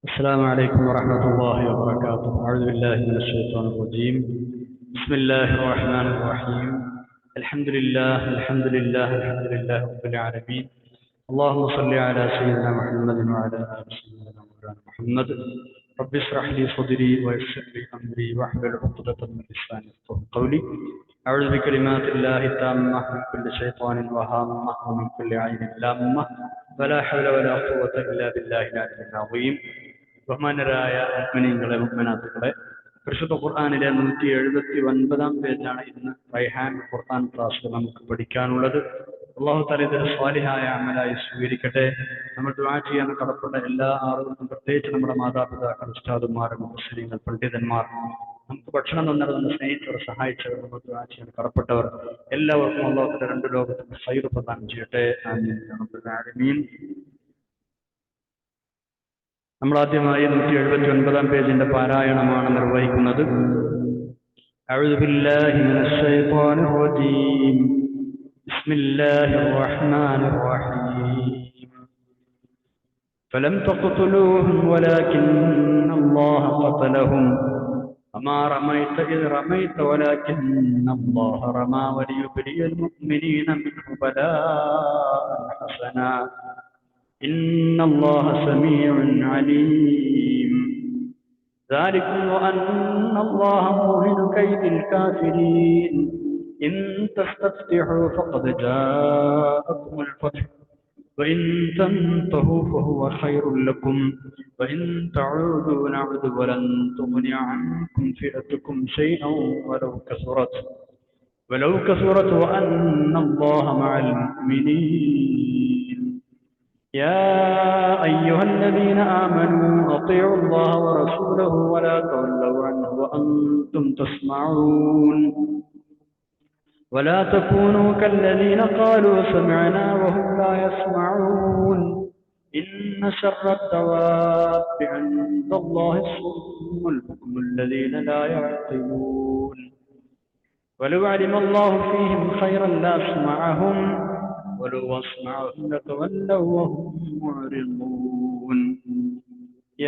السلام عليكم ورحمة الله وبركاته. أعوذ بالله من الشيطان الرجيم. بسم الله الرحمن الرحيم. الحمد لله الحمد لله الحمد لله رب العالمين. اللهم صل على سيدنا محمد وعلى آل سيدنا مولانا محمد. رب اشرح لي صدري ويسر لي أمري واحلل عقدة من لساني يفقهوا قولي. أعوذ بكلمات الله التامة من كل شيطان وهامة ومن كل عين لامة ولا حول ولا قوة إلا بالله العلي العظيم. ബഹുമാനരായ മുഅ്മിനീങ്ങളെ മുഅ്മിനാത്തുകളെ, പരിശുദ്ധ ഖുർആനിലെ 179 പേജാണ് ഇന്ന് റൈഹാൻ ഖുർആൻ ക്ലാസ്സിൽ നമുക്ക് പഠിക്കാനുള്ളത്. അല്ലാഹു തആല ഇത് സ്വാലിഹായ അമലായി സ്വീകരിക്കട്ടെ. നമ്മൾ ദുആ ചെയ്യാൻ കടപ്പെട്ട എല്ലാ ആളുകൾക്കും, പ്രത്യേകിച്ച് നമ്മുടെ മാതാപിതാക്കൾ, ഉസ്താദുമാർ, മുഫസ്സിരീങ്ങൾ, പണ്ഡിതന്മാർ, നമുക്ക് ഭക്ഷണം തന്നവർ, സ്നേഹിച്ചവർ, സഹായിച്ചവർ, നമ്മൾ ദുആ ചെയ്യാൻ കടപ്പെട്ടവർ എല്ലാവർക്കും അല്ലാഹു തആല രണ്ട് ലോകത്തും ഖൈർ പ്രദാനം ചെയ്യട്ടെ. ആമീൻ യാ റബ്ബൽ ആലമീൻ. നമ്മൾ ആദ്യമായി 179 പേജിന്റെ പാരായണമാണ് നിർവഹിക്കുന്നത്. അഊദു ബില്ലാഹി മിനശ് ശൈത്വാനിർ റജീം. ബിസ്മില്ലാഹിർ റഹ്മാനിർ റഹീം. ഫലം തഖ്തുലൂഹും വലാകിന്നല്ലാഹ ഖതലഹും വമാ റമൈത ഇദ് റമൈത വലാകിന്നല്ലാഹ റമാ വലിയുബ്ലിയൽ മുഅ്മിനീന മിൻഹു ബലാഅൻ ഹസനാ إن الله سميع عليم. ذلكم وأن الله موهن كيد الكافرين. إن تستفتحوا فقد جاءكم الفتح وإن تنتهوا فهو خير لكم وإن تعودوا نعد ولن تغني عنكم فئتكم شيئا ولو كثرت وأن الله مع المؤمنين. يا أيها الذين آمنوا أطيعوا الله ورسوله ولا تولوا عنه وأنتم تسمعون ولا تكونوا كالذين قالوا سمعنا وهم لا يسمعون. إن شر الدواب عند الله الصم البكم الذين لا يعقلون. ولو علم الله فيهم خيرا لأسمعهم ولو أسمعهم لتولوا وهم معرضون.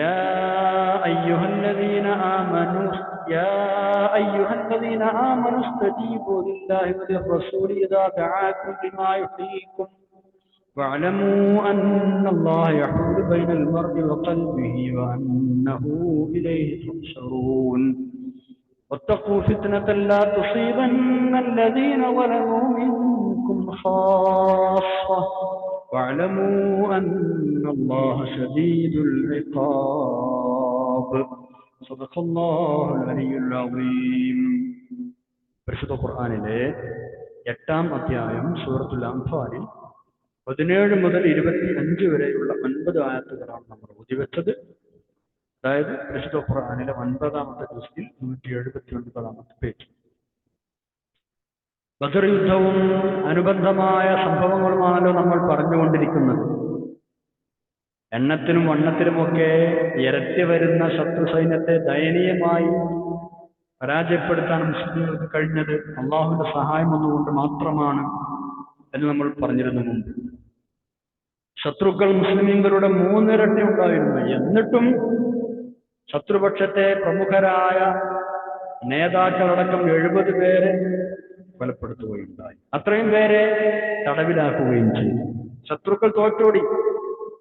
يا أيها الذين آمنوا استجيبوا لله وللرسول إذا دعاكم لما يحييكم واعلموا أن الله يحول بين المرء وقلبه وأنه إليه تحشرون. واتقوا فتنة لا تصيبن الذين ظلموا منكم خاصة واعلموا أن الله شديد العقاب. صدق الله العلي العظيم. പരിശുദ്ധ ഖുർആനിലെ 8-ാം അധ്യായം സൂറത്തുൽ അൻഫാലിൽ 17 മുതൽ 25 വരെയുള്ള 9 ആയത്തുകളാണ് നമ്മൾ ഓതിവെച്ചത്. അതായത് പരിശുദ്ധ ഖുർആനിലെ 9-ാമത്തെ ജുസിൽ 179-ാമത്തെ പേജ്. ബദർ യുദ്ധവും അനുബന്ധമായ സംഭവങ്ങളുമാണല്ലോ നമ്മൾ പറഞ്ഞുകൊണ്ടിരിക്കുന്നത്. എണ്ണത്തിനും വണ്ണത്തിനുമൊക്കെ ഇരട്ടി വരുന്ന ശത്രു സൈന്യത്തെ ദയനീയമായി പരാജയപ്പെടുത്താൻ മുസ്ലിങ്ങൾക്ക് കഴിഞ്ഞത് അള്ളാഹുവിന്റെ സഹായം ഒന്നുകൊണ്ട് മാത്രമാണ് എന്ന് നമ്മൾ പറഞ്ഞിരുന്നു മുമ്പ്. ശത്രുക്കൾ മുസ്ലിമീങ്ങളുടെ 3 ഇരട്ടി ഉണ്ടായിരുന്നു. എന്നിട്ടും ശത്രുപക്ഷത്തെ പ്രമുഖരായ നേതാക്കളടക്കം 70 പേരെ കൊലപ്പെടുത്തുകയുണ്ടായി. അത്രയും പേരെ തടവിലാക്കുകയും ചെയ്തു. ശത്രുക്കൾ തോറ്റോടി.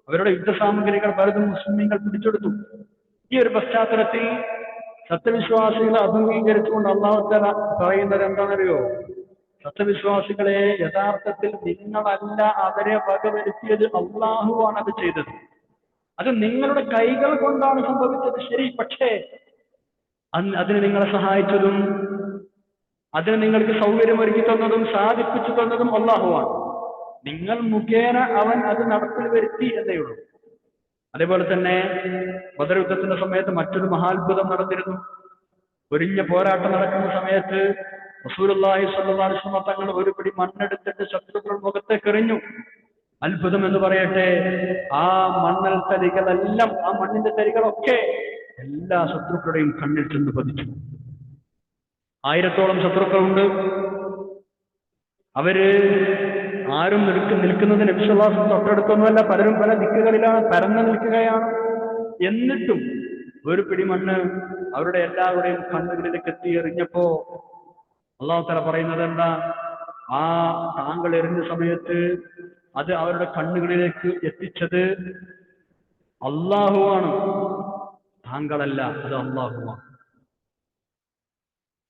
അവരുടെ യുദ്ധസാമഗ്രികൾ പലതും മുസ്ലിമീങ്ങൾ പിടിച്ചെടുത്തു. ഈ ഒരു പശ്ചാത്തലത്തിൽ സത്യവിശ്വാസികളെ അഭിമുഖീകരിച്ചുകൊണ്ട് അല്ലാഹു തആല പറയുന്നത് എന്താണെന്നറിയോ? സത്യവിശ്വാസികളെ, യഥാർത്ഥത്തിൽ നിങ്ങളല്ല അവരെ വകവരുത്തിയത്, അള്ളാഹുവാണ് അത് ചെയ്തത്. അത് നിങ്ങളുടെ കൈകൾ കൊണ്ടാണ് സംഭവിച്ചത്, ശരി. പക്ഷേ അതിന് നിങ്ങളെ സഹായിച്ചതും അതിന് നിങ്ങൾക്ക് സൗകര്യമൊരുക്കി തന്നതും സാധിപ്പിച്ചു തന്നതും അള്ളാഹുവാണ്. നിങ്ങൾ മുഖേന അവൻ അത് നടപ്പിൽ വരുത്തി എന്നേ ഉള്ളൂ. അതേപോലെ തന്നെ ബദർ യുദ്ധത്തിന്റെ സമയത്ത് മറ്റൊരു മഹാത്ഭുതം നടന്നിരുന്നു. ഒരിഞ്ഞ പോരാട്ടം നടക്കുന്ന സമയത്ത് റസൂലുള്ളാഹി സ്വല്ലല്ലാഹു അലൈഹി വസല്ലം തങ്ങൾ ഒരു പിടി മണ്ണെടുത്തിട്ട് ശത്രുക്കൾ മുഖത്തേക്ക് എറിഞ്ഞു. അത്ഭുതം എന്ന് പറയട്ടെ, ആ മണ്ണൽ തരികളെല്ലാം, ആ മണ്ണിന്റെ തരികളൊക്കെ എല്ലാ ശത്രുക്കളുടെയും കണ്ണിൽ ചെന്ന് പതിച്ചു. 1000-ഓളം ശത്രുക്കളുണ്ട്. അവര് ആരും നിൽക്കുന്നതിന് നബി സല്ലല്ലാഹു അലൈഹി വസല്ലം തൊട്ടടുത്തൊന്നുമല്ല, പലരും പല ദിക്കുകളിലാണ്, പരന്നു നിൽക്കുകയാണ്. എന്നിട്ടും ഒരു പിടിമണ്ണ് അവരുടെ എല്ലാവരുടെയും കണ്ണുകളിലേക്ക് എത്തി എറിഞ്ഞപ്പോ അള്ളാഹു തആല പറയുന്നത് എന്താ? ആ താങ്കൾ എറിഞ്ഞ സമയത്ത് അത് അവരുടെ കണ്ണുകളിലേക്ക് എത്തിച്ചത് അള്ളാഹുവാണ്, താങ്കളല്ല, അത് അള്ളാഹുവാണ്.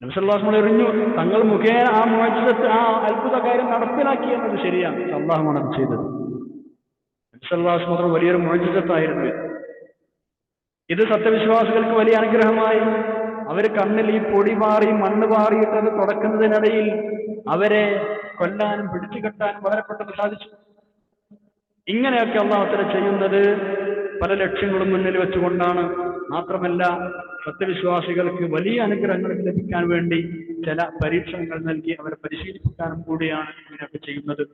നബി സല്ലല്ലാഹു അലൈഹി വസല്ലം എറിഞ്ഞു, തങ്ങൾ മുഖേന ആ മുഅ്ജിസത്ത്, ആ അത്ഭുത കാര്യം നടപ്പിലാക്കി എന്നത് ശരിയാണ്, അള്ളാഹുവാണ് അത് ചെയ്തത്. നബി സല്ലല്ലാഹു അലൈഹി വസല്ലം വലിയൊരു മുഅ്ജിസത്തായിരുന്നു ഇത്. സത്യവിശ്വാസികൾക്ക് വലിയ അനുഗ്രഹമായി. അവർ കണ്ണിൽ ഈ പൊടി പാറി മണ്ണ് പാറിയിട്ടത് തുടക്കുന്നതിനിടയിൽ അവരെ കൊല്ലാനും പിടിച്ചു കെട്ടാനും വളരെ പെട്ടെന്ന് സാധിച്ചു. ഇങ്ങനെയൊക്കെ അല്ലാഹു തആല ചെയ്യുന്നത് പല ലക്ഷ്യങ്ങളും മുന്നിൽ വെച്ചുകൊണ്ടാണ്. മാത്രമല്ല, സത്യവിശ്വാസികൾക്ക് വലിയ അനുഗ്രഹങ്ങൾ ലഭിക്കാൻ വേണ്ടി ചില പരീക്ഷണങ്ങൾ നൽകി അവരെ പരിശീലിപ്പിക്കാനും കൂടിയാണ് ഇങ്ങനെയൊക്കെ ചെയ്യുന്നത്.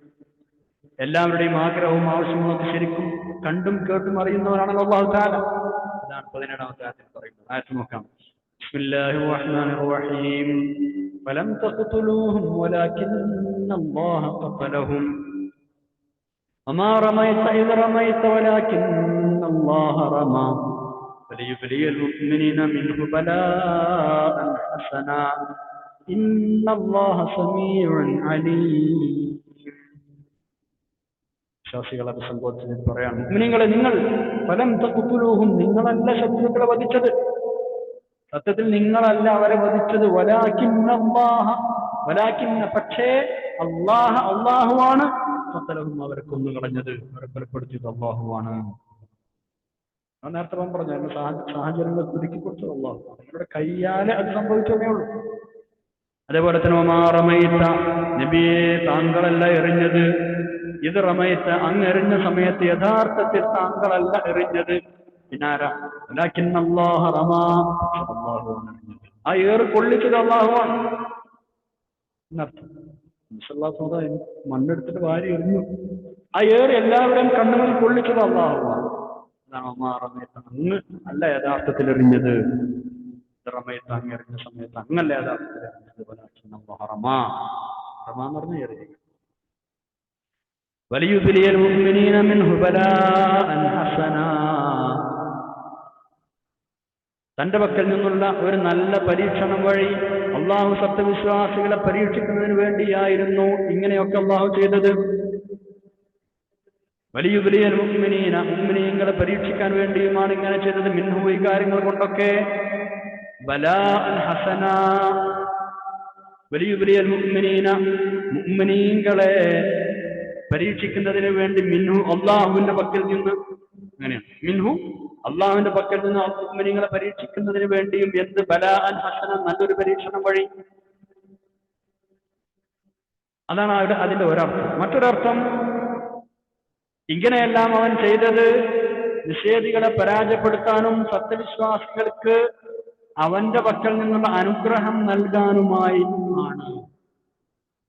എല്ലാവരുടെയും ആഗ്രഹവും ആവശ്യവും ശരിക്കും കണ്ടും കേട്ടും അറിയുന്നവരാണല്ലോ അല്ലാഹു തആല. അതാണ് 17-ാമത്തെ ആയത്തിൽ പറയുന്നത്. ആയത്ത് നോക്കാം. ബിസ്മില്ലാഹിർ റഹ്മാനിർ റഹീം. ഫലം തഖ്തുലൂഹും വലാകിന്നല്ലാഹ ഖതലഹും വമാ റമൈത ഇദ് റമൈത വലാകിന്നല്ലാഹ റമാ വലിയുബ്ലിയൽ മുഅ്മിനീന മിൻഹു ബലാഅൻ ഹസനാ ഇന്നല്ലാഹ സമീഉൻ അലീം. വിശ്വാസികളെ അഭിസംബോധന പറയാൻ, മുഅ്മിനീങ്ങളെ, നിങ്ങൾ ഫലം തഖ്തുലൂഹും, നിങ്ങളല്ല ശത്രുക്കളെ വധിച്ചത്. സത്യത്തിൽ നിങ്ങളല്ല അവരെ വധിച്ചത്. വലാകിന്നല്ലാഹ, പക്ഷേ അല്ലാഹുവാണ് ഖതലഹും, അവരെ കൊന്നുകളഞ്ഞത്, അവരെ കൊലപ്പെടുത്തിയത് അല്ലാഹുവാണ്. നേരത്തെ പറഞ്ഞു സാഹചര്യങ്ങൾ കുരുക്കി കൊടുത്തത് അല്ലാഹു. നിങ്ങളുടെ കയ്യാലെ അത് സംഭവിച്ചതേ ഉള്ളൂ. അതേപോലെ തന്നെ വമാ റമൈത, നബിയെ താങ്കളല്ല എറിഞ്ഞത്. ഇത് റമൈത, അങ്ങ് എറിഞ്ഞ സമയത്ത് യഥാർത്ഥത്തിൽ താങ്കളല്ല എറിഞ്ഞത്. പിന്നാരാ? വലാകിന്നല്ലാഹ റമാ, അല്ലാഹുവാണ് എറിഞ്ഞത്. ആ ഏറ് കൊള്ളിച്ചത് അല്ലാഹുവാണ് എന്നർത്ഥം. മണ്ണെടുത്തിട്ട് വാരി എറിഞ്ഞു. ആ ഏറ് എല്ലാവരെയും കണ്ണുകളിൽ കൊള്ളിച്ചത് അല്ലാഹുവാണ്. അതാണ് വമാ റമൈത, അങ്ങ് അല്ല യഥാർത്ഥത്തിൽ എറിഞ്ഞത്. റമൈത, അങ്ങ് എറിഞ്ഞ സമയത്ത് അങ്ങല്ല യഥാർത്ഥത്തിൽ എറിഞ്ഞത്. വലാകിന്നല്ലാഹ റമാ, റമാ എന്ന് പറഞ്ഞ എറിയുക. വലിയുബ്ലിയൽ മുഅ്മിനീന മിൻഹു ബലാഅൻ ഹസനാ, തന്റെ പക്കൽ നിന്നുള്ള ഒരു നല്ല പരീക്ഷണം വഴി അള്ളാഹു സത്യവിശ്വാസികളെ പരീക്ഷിക്കുന്നതിന് വേണ്ടിയായിരുന്നു ഇങ്ങനെയൊക്കെ അള്ളാഹു ചെയ്തത്. വലിയുബ്ലിയൽ മുഅ്മിനീന, മുഅ്മിനീങ്ങളെ പരീക്ഷിക്കാൻ വേണ്ടിയുമാണ് ഇങ്ങനെ ചെയ്തത്. മിൻഹു, ഈ കാര്യങ്ങൾ കൊണ്ടൊക്കെ. ബലാഅൻ ഹസനാ, വലിയുബ്ലിയൽ മുഅ്മിനീന, മുഅ്മിനീങ്ങളെ പരീക്ഷിക്കുന്നതിന് വേണ്ടി. മിൻഹു, അള്ളാഹുവിന്റെ പക്കൽ നിന്ന്. അങ്ങനെയാണ്, മിൻഹു, അള്ളാഹുവിന്റെ പക്കൽ നിന്ന് മുഅ്മിനീങ്ങളെ പരീക്ഷിക്കുന്നതിന് വേണ്ടിയും. എന്ത്? ബലാഅൻ ഹസന, നല്ലൊരു പരീക്ഷണം വഴി. അതാണ് അതിന്റെ ഒരർത്ഥം. മറ്റൊരർത്ഥം, ഇങ്ങനെയെല്ലാം അവൻ ചെയ്തത് നിഷേധികളെ പരാജയപ്പെടുത്താനും സത്യവിശ്വാസികൾക്ക് അവന്റെ പക്കൽ നിന്നുള്ള അനുഗ്രഹം നൽകാനുമായി ആണ്.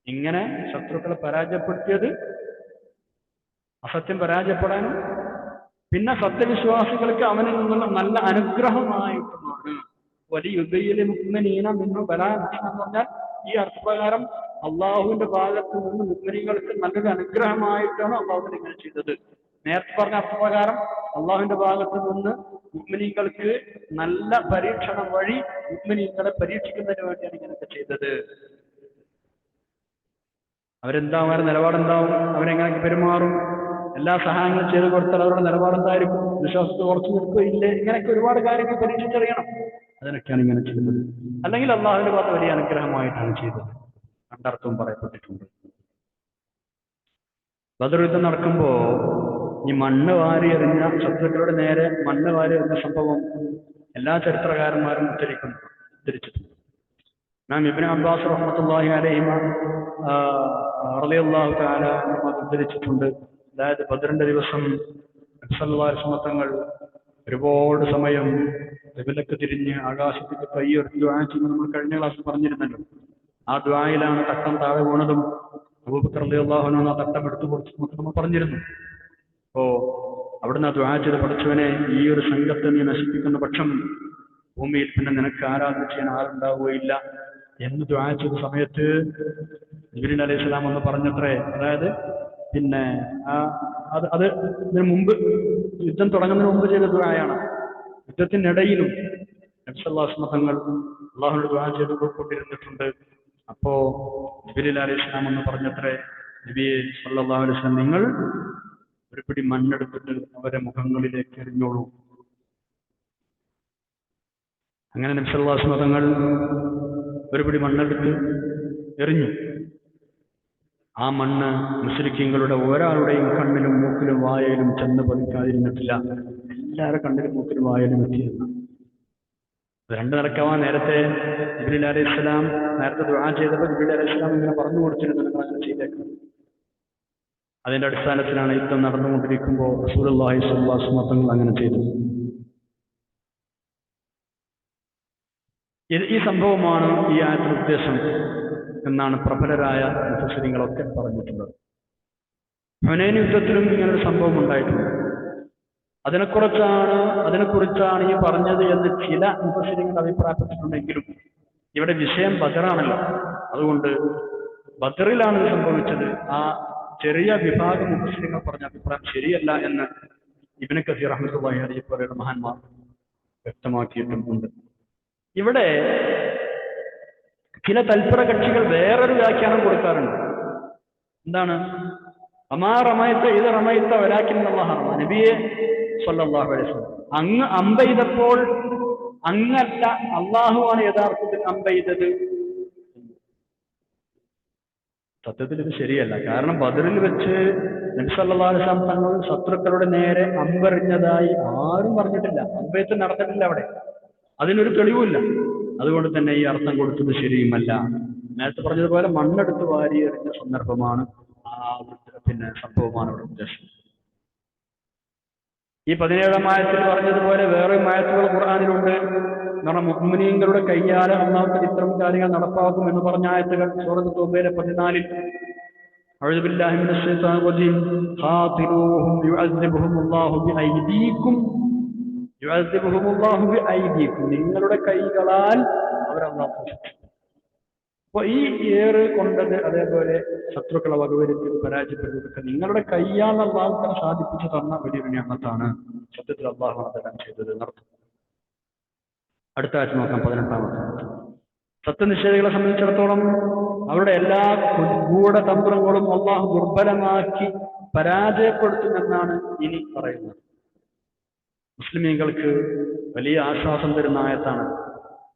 ഇങ്ങനെ ശത്രുക്കളെ പരാജയപ്പെടുത്തിയത് അസത്യം പരാജയപ്പെടാനും പിന്നെ സത്യവിശ്വാസികൾക്ക് അവനിൽ നിന്നുള്ള നല്ല അനുഗ്രഹമായിട്ടുമാണ്. വലിയുബ്ലിയൽ മുഅ്മിനീന മിൻഹു ബലാഅൻ ഹസന എന്ന് പറഞ്ഞാൽ ഈ അർത്ഥപ്രകാരം അള്ളാഹുവിന്റെ ഭാഗത്ത് നിന്ന് മുഅ്മിനീങ്ങൾക്ക് നല്ലൊരു അനുഗ്രഹമായിട്ടാണ് അള്ളാഹു ഇങ്ങനെ ചെയ്തത്. നേരത്തെ പറഞ്ഞ അർത്ഥപ്രകാരം അള്ളാഹുവിന്റെ ഭാഗത്ത് നിന്ന് മുഅ്മിനീങ്ങൾക്ക് നല്ല പരീക്ഷണം വഴി മുഅ്മിനീങ്ങളെ പരീക്ഷിക്കുന്നതിന് വേണ്ടിയാണ് ഇങ്ങനെയൊക്കെ ചെയ്തത്. അവരെന്താവും, അവരുടെ നിലപാടെന്താവും, അവരെങ്ങനെയൊക്കെ പെരുമാറും, എല്ലാ സഹായങ്ങളും ചെയ്തു കൊടുത്താൽ അവരുടെ നിലപാടെന്തായിരിക്കും, വിശ്വാസത്തിൽ ഉറച്ചു നിൽക്കുകയില്ലേ, ഇങ്ങനെയൊക്കെ ഒരുപാട് കാര്യങ്ങൾ പരീക്ഷിച്ചറിയണം. അതിനൊക്കെയാണ് ഇങ്ങനെ ചെയ്തത്. അല്ലെങ്കിൽ അള്ളാഹുവിന്റെ ഭാഗത്ത് വലിയ അനുഗ്രഹമായിട്ടാണ് ചെയ്തത്. രണ്ടർത്ഥവും പറയപ്പെട്ടിട്ടുണ്ട്. ബദർ യുദ്ധം നടക്കുമ്പോ ഈ മണ്ണ് വാരി എറിഞ്ഞ, ശത്രുക്കളുടെ നേരെ മണ്ണ് വാരി എറിഞ്ഞ സംഭവം എല്ലാ ചരിത്രകാരന്മാരും ഉദ്ധരിച്ചിട്ടുണ്ട്. നാം ഇബ്നു അബ്ബാസ് റഹ്മത്തുള്ളാഹി അലൈഹിമ റളിയല്ലാഹു തആല ഉദ്ധരിച്ചിട്ടുണ്ട്. അതായത് ബദറിന്റെ ദിവസം നബി സല്ലല്ലാഹു അലൈഹി വസല്ലം തങ്ങൾ ഒരുപാട് സമയം ഖിബലക്ക് തിരിഞ്ഞ് ആകാശത്തേക്ക് കൈയുയർത്തി ദുആ ചെയ്യുന്നത് നമ്മൾ കഴിഞ്ഞ ക്ലാസ്സിൽ പറഞ്ഞിരുന്നല്ലോ. ആ ദുആയിലാണ് തട്ടം താഴെ വീണതും അബൂബക്കർ റളിയല്ലാഹു അൻഹു ആ തട്ടം എടുത്തു കൊടുത്തു നമ്മൾ പറഞ്ഞിരുന്നു. അപ്പോ അവിടുന്ന് ആ ദുആ ചെയ്ത്, പഠിച്ചവനെ, ഈ ഒരു സംഘത്തെ നീ നശിപ്പിക്കുന്ന പക്ഷം ഭൂമിയിൽ പിന്നെ നിനക്ക് ആരാധന ചെയ്യാൻ ആരുണ്ടാവുകയില്ല എന്ന് ദുആ ചെയ്ത സമയത്ത് ജിബ്രീൽ അലൈഹിസ്സലാം എന്ന് പറഞ്ഞത്രേ. അതായത് പിന്നെ അത് ഇതിനു മുമ്പ്, യുദ്ധം തുടങ്ങുന്നതിന് മുമ്പ് ചെയ്ത ദുആയാണ്. യുദ്ധത്തിനിടയിലും നബി സല്ലല്ലാഹു അലൈഹി വസല്ലം തങ്ങൾ അള്ളാഹുവിനോട് ദുആ ചെയ്തുകൊണ്ടിരുന്നിട്ടുണ്ട്. അപ്പോ ജിബ്രീൽ അലൈഹിസ്സലാം എന്ന് പറഞ്ഞത്രേ, നബിയെ സല്ലല്ലാഹു അലൈഹി വസല്ലം, നിങ്ങൾ ഒരു പിടി മണ്ണെടുത്തിട്ട് അവരെ മുഖങ്ങളിലേക്ക് എറിഞ്ഞോളൂ. അങ്ങനെ നബി സല്ലല്ലാഹു അലൈഹി വസല്ലം തങ്ങൾ ഒരു പിടി മണ്ണെടുത്ത് എറിഞ്ഞു. ആ മണ്ണ് മുശ്രിക്കീങ്ങളുടെ ഒരാളുടെയും കണ്ണിലും മൂക്കിലും വായയിലും ചെന്ന് പതിക്കാതിരുന്നിട്ടില്ല. എല്ലാവരുടെ കണ്ണിലും മൂക്കിലും വായയിലും എത്തിയിരുന്നു. രണ്ടു നടക്കാവാൻ നേരത്തെ ജിബ്രീൽ അലൈഹിസ്സലാം നേരത്തെ ദുആ ചെയ്തപ്പോൾ ജിബ്രീൽ അലൈഹിസ്സലാം ഇങ്ങനെ പറഞ്ഞു കൊടുത്തിരുന്നു, നിങ്ങൾ അങ്ങനെ ചെയ്തേക്കണം. അതിന്റെ അടിസ്ഥാനത്തിലാണ് യുദ്ധം നടന്നുകൊണ്ടിരിക്കുമ്പോൾ റസൂലുള്ളാഹി സ്വല്ലല്ലാഹു അലൈഹി വസല്ലം തങ്ങൾ അങ്ങനെ ചെയ്തു. ഈ സംഭവമാണ് ഈ ആയത്തിന്റെ ഉദ്ദേശം എന്നാണ് പ്രബലരായ മുഫസ്സിറുകളൊക്കെ പറഞ്ഞിട്ടുള്ളത്. ഹുനൈൻ യുദ്ധത്തിലും ഇങ്ങനൊരു സംഭവം ഉണ്ടായിട്ടുണ്ട്. അതിനെക്കുറിച്ചാണ് ഈ പറഞ്ഞത് എന്ന് ചില മുഫസ്സിറുകൾ അഭിപ്രായപ്പെട്ടിട്ടുണ്ടെങ്കിലും ഇവിടെ വിഷയം ബദറാണല്ലോ, അതുകൊണ്ട് ബദറിലാണ് ഇത് സംഭവിച്ചത്. ആ ചെറിയ വിഭാഗം മുഫസ്സിറുകൾ പറഞ്ഞ അഭിപ്രായം ശരിയല്ല എന്ന് ഇബ്നു കസീർ റഹ്മത്തുള്ളാഹി അലൈഹി പോലെയുള്ള മഹാന്മാർ വ്യക്തമാക്കിയിട്ടുമുണ്ട്. ഇവിടെ ചില തൽപര കക്ഷികൾ വേറൊരു വ്യാഖ്യാനം കൊടുക്കാറുണ്ട്. എന്താണ്? അമാ റമയത്ത ഇത് റമയത്ത വലാകിന്നല്ലാഹ റമ. നബിയെ സ്വല്ലല്ലാഹു അലൈഹി വസല്ലം, അങ്ങ് അമ്പെയ്തപ്പോൾ അങ്ങല്ല, അള്ളാഹുവാണ് യഥാർത്ഥത്തിൽ അമ്പെയ്തത്. സത്യത്തിൽ ഇത് ശരിയല്ല. കാരണം ബദറിൽ വെച്ച് നബി സല്ലല്ലാഹു അലൈഹി വസല്ലം തങ്ങൾ ശത്രുക്കളുടെ നേരെ അമ്പെറിഞ്ഞതായി ആരും പറഞ്ഞിട്ടില്ല. അമ്പെയ്ത്ത് നടന്നിട്ടില്ല അവിടെ. അതിനൊരു തെളിവുമില്ല. അതുകൊണ്ട് തന്നെ ഈ അർത്ഥം കൊടുത്തത് ശരിയുമല്ല. നേരത്തെ പറഞ്ഞതുപോലെ മണ്ണെടുത്ത് വാരിയെറിഞ്ഞ സന്ദർഭമാണ്, സംഭവമാണ് അവിടെ ഉദ്ദേശം. ഈ 17-ാം ആയത്തിൽ പറഞ്ഞതുപോലെ വേറെ ആയത്തുകൾ ഖുർആനിലുണ്ട്. നമ്മുടെ മുഅ്മിനീങ്ങളുടെ കയ്യാലെ അല്ലാഹു ഇത്തരം കാര്യങ്ങൾ നടപ്പാക്കും എന്ന് പറഞ്ഞ ആയത്തുകൾ സൂറത്ത് തൗബയിലെ 14 അഊദു ബില്ലാഹി മിനശ് ശൈത്വാനിർ റജീം ഖാതിലൂഹും യുഅദ്ദിബുഹുമുല്ലാഹു ബിഐദീകും യുഅദ്ദിബുഹുമുല്ലാഹു ബിഐദീകും, നിങ്ങളുടെ കൈകളാൽ അവർ അല്ലാഹു ശിക്ഷിക്കും. അപ്പോൾ ഈ ഏറ് കൊണ്ടത്, അതേപോലെ ശത്രുക്കളെ വകവരുത്തി പരാജയപ്പെടുന്നതൊക്കെ നിങ്ങളുടെ കയ്യാൽ അല്ലാഹു സാധിപ്പിച്ചു തന്ന വലിയൊരു നിഅമത്താണ്. സത്യത്തിൽ അല്ലാഹു അതെല്ലാം ചെയ്തത് നടത്തും. അടുത്ത ആഴ്ച നോക്കാം, 18-ാമത്തെ. സത്യനിഷേധികളെ സംബന്ധിച്ചിടത്തോളം അവരുടെ എല്ലാ ഗൂഢതന്ത്രങ്ങളും അല്ലാഹു ദുർബലമാക്കി പരാജയപ്പെടുത്തുമെന്നാണ് ഇനി പറയുന്നത്. മുസ്ലിമീങ്ങൾക്ക് വലിയ ആശ്വാസം തരുന്ന ആയത്താണ്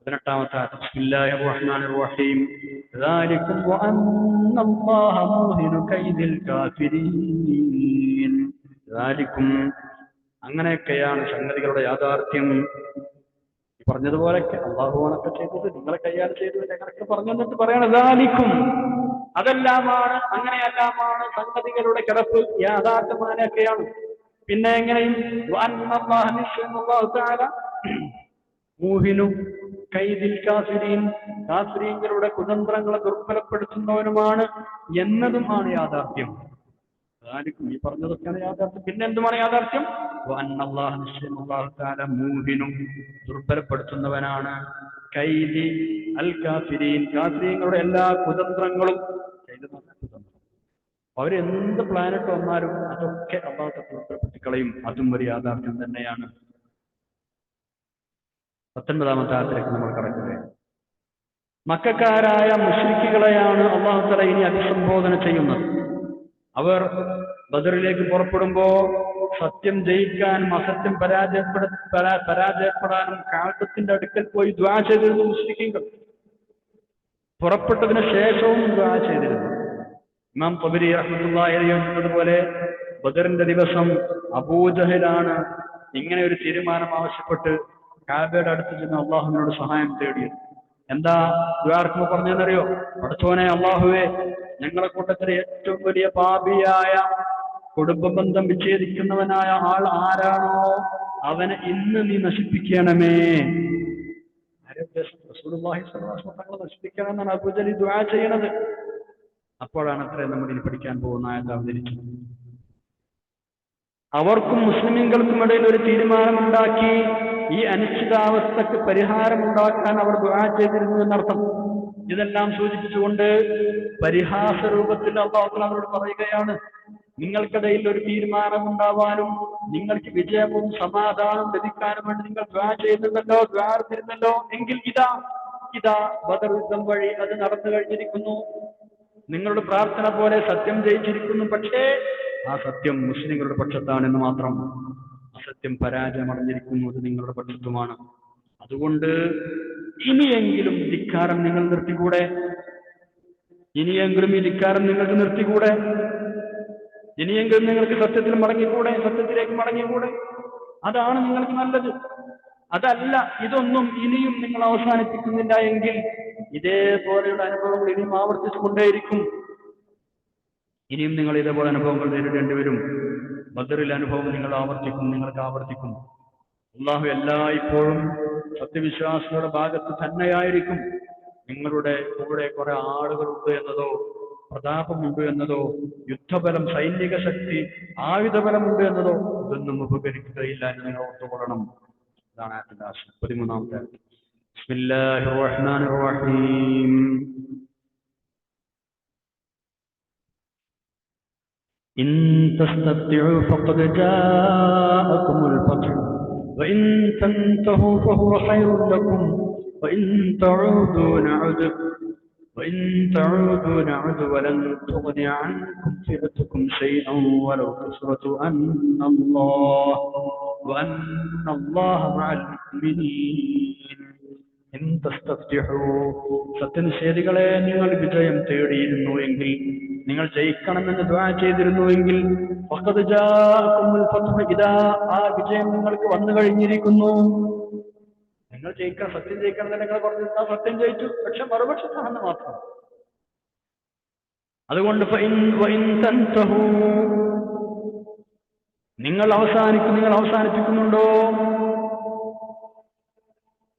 18-ാമത്തെ ആയത്ത്. ബിസ്മില്ലാഹിർ റഹ്മാനിർ റഹീം ദാലികും വഅന്നല്ലാഹ മുഹിനു കൈദിൽ കാഫിരീൻ. ദാലികും, അങ്ങനെയൊക്കെയാണ് സംഗതികളുടെ യാഥാർത്ഥ്യം. ഈ പറഞ്ഞതുപോലെയൊക്കെ അള്ളാഹുവാണൊക്കെ ചെയ്തത്, നിങ്ങളെ കൈയാൽ ചെയ്തത് അങ്ങനെയൊക്കെ പറഞ്ഞു എന്നിട്ട് പറയണം ദാലികും, അതെല്ലാമാണ്, അങ്ങനെയെല്ലാമാണ് സംഗതികളുടെ കിടപ്പ്, യാഥാർത്ഥ്യമാനൊക്കെയാണ്. പിന്നെ എങ്ങനെയും മൂഹിനു കൈദിൽ കാഫിരീൻ, കാഫിരീങ്ങളുടെ കുതന്ത്രങ്ങളെ ദുർബലപ്പെടുത്തുന്നവനുമാണ് എന്നതുമാണ് യാഥാർത്ഥ്യം. അതായിരിക്കും ഈ പറഞ്ഞതൊക്കെയാണ് യാഥാർത്ഥ്യം. പിന്നെ എന്തുമാണ് യാഥാർത്ഥ്യം? മൂഹിനും, ദുർബലപ്പെടുത്തുന്നവനാണ്, കൈദി അൽ കാഫിരീൻ, കാഫിരീങ്ങളുടെ എല്ലാ കുതന്ത്രങ്ങളും. അവരെന്ത് പ്ലാനറ്റ് വന്നാലും അതൊക്കെ അല്ലാഹു ദുർബലപ്പെടുത്തി കളയും. അതും ഒരു യാഥാർത്ഥ്യം തന്നെയാണ്. 19-ാമത്തെ ആയത്തിലേക്ക് നമ്മൾ കടക്കുകയാണ്. മക്കക്കാരായ മുശ്രിക്കുകളെയാണ് അല്ലാഹു തആല ഇനി അഭിസംബോധന ചെയ്യുന്നത്. അവർ ബദറിലേക്ക് പുറപ്പെടുമ്പോ സത്യം ജയിക്കാനും അസത്യം പരാജയപ്പെടാനും കാലത്തിന്റെ അടുക്കൽ പോയി ദുആ ചെയ്തിരുന്നു മുശ്രിക്കുകൾ. പുറപ്പെട്ടതിന് ശേഷവും ദുആ ചെയ്തിരുന്നു. ഇമാം ത്വബരി റഹ്മത്തുള്ളാഹി അലൈഹി പറഞ്ഞതുപോലെ ബദറിന്റെ ദിവസം അബൂജഹലാണ് ഇങ്ങനെ ഒരു തീരുമാനം ആവശ്യപ്പെട്ട് കഅബയുടെ അടുത്ത് ചെന്ന് അള്ളാഹുവിനോട് സഹായം തേടിയത്. എന്താ ദുആർക്കുമ്പോൾ പറഞ്ഞതെന്നറിയോ? പടച്ചോനെ അള്ളാഹുവേ, ഞങ്ങളെ കൂട്ടത്തിലെ ഏറ്റവും വലിയ പാപിയായ, കുടുംബബന്ധം വിച്ഛേദിക്കുന്നവനായ ആൾ ആരാണോ അവനെ ഇന്ന് നീ നശിപ്പിക്കണമേ. റസൂലുള്ളാഹി സ്വല്ലല്ലാഹു അലൈഹി വസല്ലം നശിപ്പിക്കണമെന്നാണ് അബൂജഹൽ ദുആ ചെയ്യണത്. അപ്പോഴാണ് അത്രയും നമ്മൾ ഇനി പഠിക്കാൻ പോകുന്ന ആയത്ത് അവതരിച്ചത്. അവർക്കും മുസ്ലിമീങ്ങൾക്കും ഇടയിൽ ഒരു തീരുമാനമുണ്ടാക്കി ഈ അനിശ്ചിതാവസ്ഥക്ക് പരിഹാരമുണ്ടാക്കാൻ അവർ ദുആ ചെയ്തിരുന്നു എന്നർത്ഥം. ഇതെല്ലാം സൂചിപ്പിച്ചുകൊണ്ട് പരിഹാസ രൂപത്തിൽ അല്ലാഹു തആല അവരോട് പറയുകയാണ്, നിങ്ങൾക്കിടയിൽ ഒരു തീരുമാനമുണ്ടാവാനും നിങ്ങൾക്ക് വിജയവും സമാധാനം ലഭിക്കാനും വേണ്ടി നിങ്ങൾ ദ്വാ ചെയ്യുന്നുണ്ടല്ലോ, ദ്വാർത്തിരുന്നല്ലോ എങ്കിൽ ഇതാ ബദർ യുദ്ധം വഴി അത് നടന്നു കഴിഞ്ഞിരിക്കുന്നു. നിങ്ങളുടെ പ്രാർത്ഥന പോലെ സത്യം ജയിച്ചിരിക്കുന്നു. പക്ഷേ ആ സത്യം മുസ്ലിങ്ങളുടെ പക്ഷത്താണെന്ന് മാത്രം. അസത്യം പരാജയമടഞ്ഞിരിക്കുന്നത് നിങ്ങളുടെ പക്ഷത്തുമാണ്. അതുകൊണ്ട് ഇനിയെങ്കിലും ധിക്കാരം നിങ്ങൾ നിർത്തിക്കൂടെ? ഇനിയെങ്കിലും ഈ ധിക്കാരം നിങ്ങൾക്ക് നിർത്തിക്കൂടെ? ഇനിയെങ്കിലും നിങ്ങൾക്ക് സത്യത്തിൽ മടങ്ങിക്കൂടെ? സത്യത്തിലേക്ക് മടങ്ങിക്കൂടെ? അതാണ് നിങ്ങൾക്ക് നല്ലത്. അതല്ല, ഇതൊന്നും ഇനിയും നിങ്ങൾ അവസാനിപ്പിക്കുന്നില്ല എങ്കിൽ ഇതേപോലെയുള്ള അനുഭവങ്ങൾ ഇനിയും ആവർത്തിച്ചുകൊണ്ടേയിരിക്കും. ഇനിയും നിങ്ങൾ ഇതേപോലെ അനുഭവങ്ങൾ നേരിടേണ്ടി വരും. ബദറിലെ അനുഭവം നിങ്ങൾക്ക് ആവർത്തിക്കും. അള്ളാഹു എല്ലായ്പ്പോഴും സത്യവിശ്വാസികളുടെ ഭാഗത്ത് തന്നെയായിരിക്കും. നിങ്ങളുടെ കൂടെ കുറെ ആളുകളുണ്ട് എന്നതോ പ്രതാപമുണ്ട് എന്നതോ യുദ്ധബലം, സൈനിക ശക്തി, ആയുധബലമുണ്ട് എന്നതോ ഇതൊന്നും ഉപകരിക്കുകയില്ല എന്ന് നിങ്ങൾ ഓർത്തുകൊള്ളണം. ഇതാണ് ആയത്തിന്റെ ആശയം. 13-ാമത്തെ ആയത്ത്. ബിസ്മില്ലാഹിർ റഹ്മാനിർ റഹീം. إن تستفتحوا فقد جاءكم الفتح وإن تنتهوا فهو خير لكم وإن تعودوا نعد ولن تغني عنكم فئتكم شيئا ولو كثرت وأن الله مع المؤمنين. إن تستفتحوا സത്യനിഷേധികളെ നിങ്ങൾ വിജയം തേടിയിരുന്നു എങ്കിൽ, നിങ്ങൾ ജയിക്കണമെന്ന് ദുആ ചെയ്തിരുന്നു എങ്കിൽ, ഫഖദ് ജാഅകുമുൽ ഫത്ഹ്, ഇദാ ആ വിജയം നിങ്ങൾക്ക് വന്നു കഴിഞ്ഞിരിക്കുന്നു. നിങ്ങൾ ജയിക്കണം, സത്യം ജയിക്കണം എന്ന് നിങ്ങൾ പറഞ്ഞിരുന്ന സത്യം ജയിച്ചു, പക്ഷെ മറുപക്ഷത്താണെന്ന് മാത്രം. അതുകൊണ്ട് നിങ്ങൾ അവസാനിപ്പിക്കുന്നുണ്ടോ?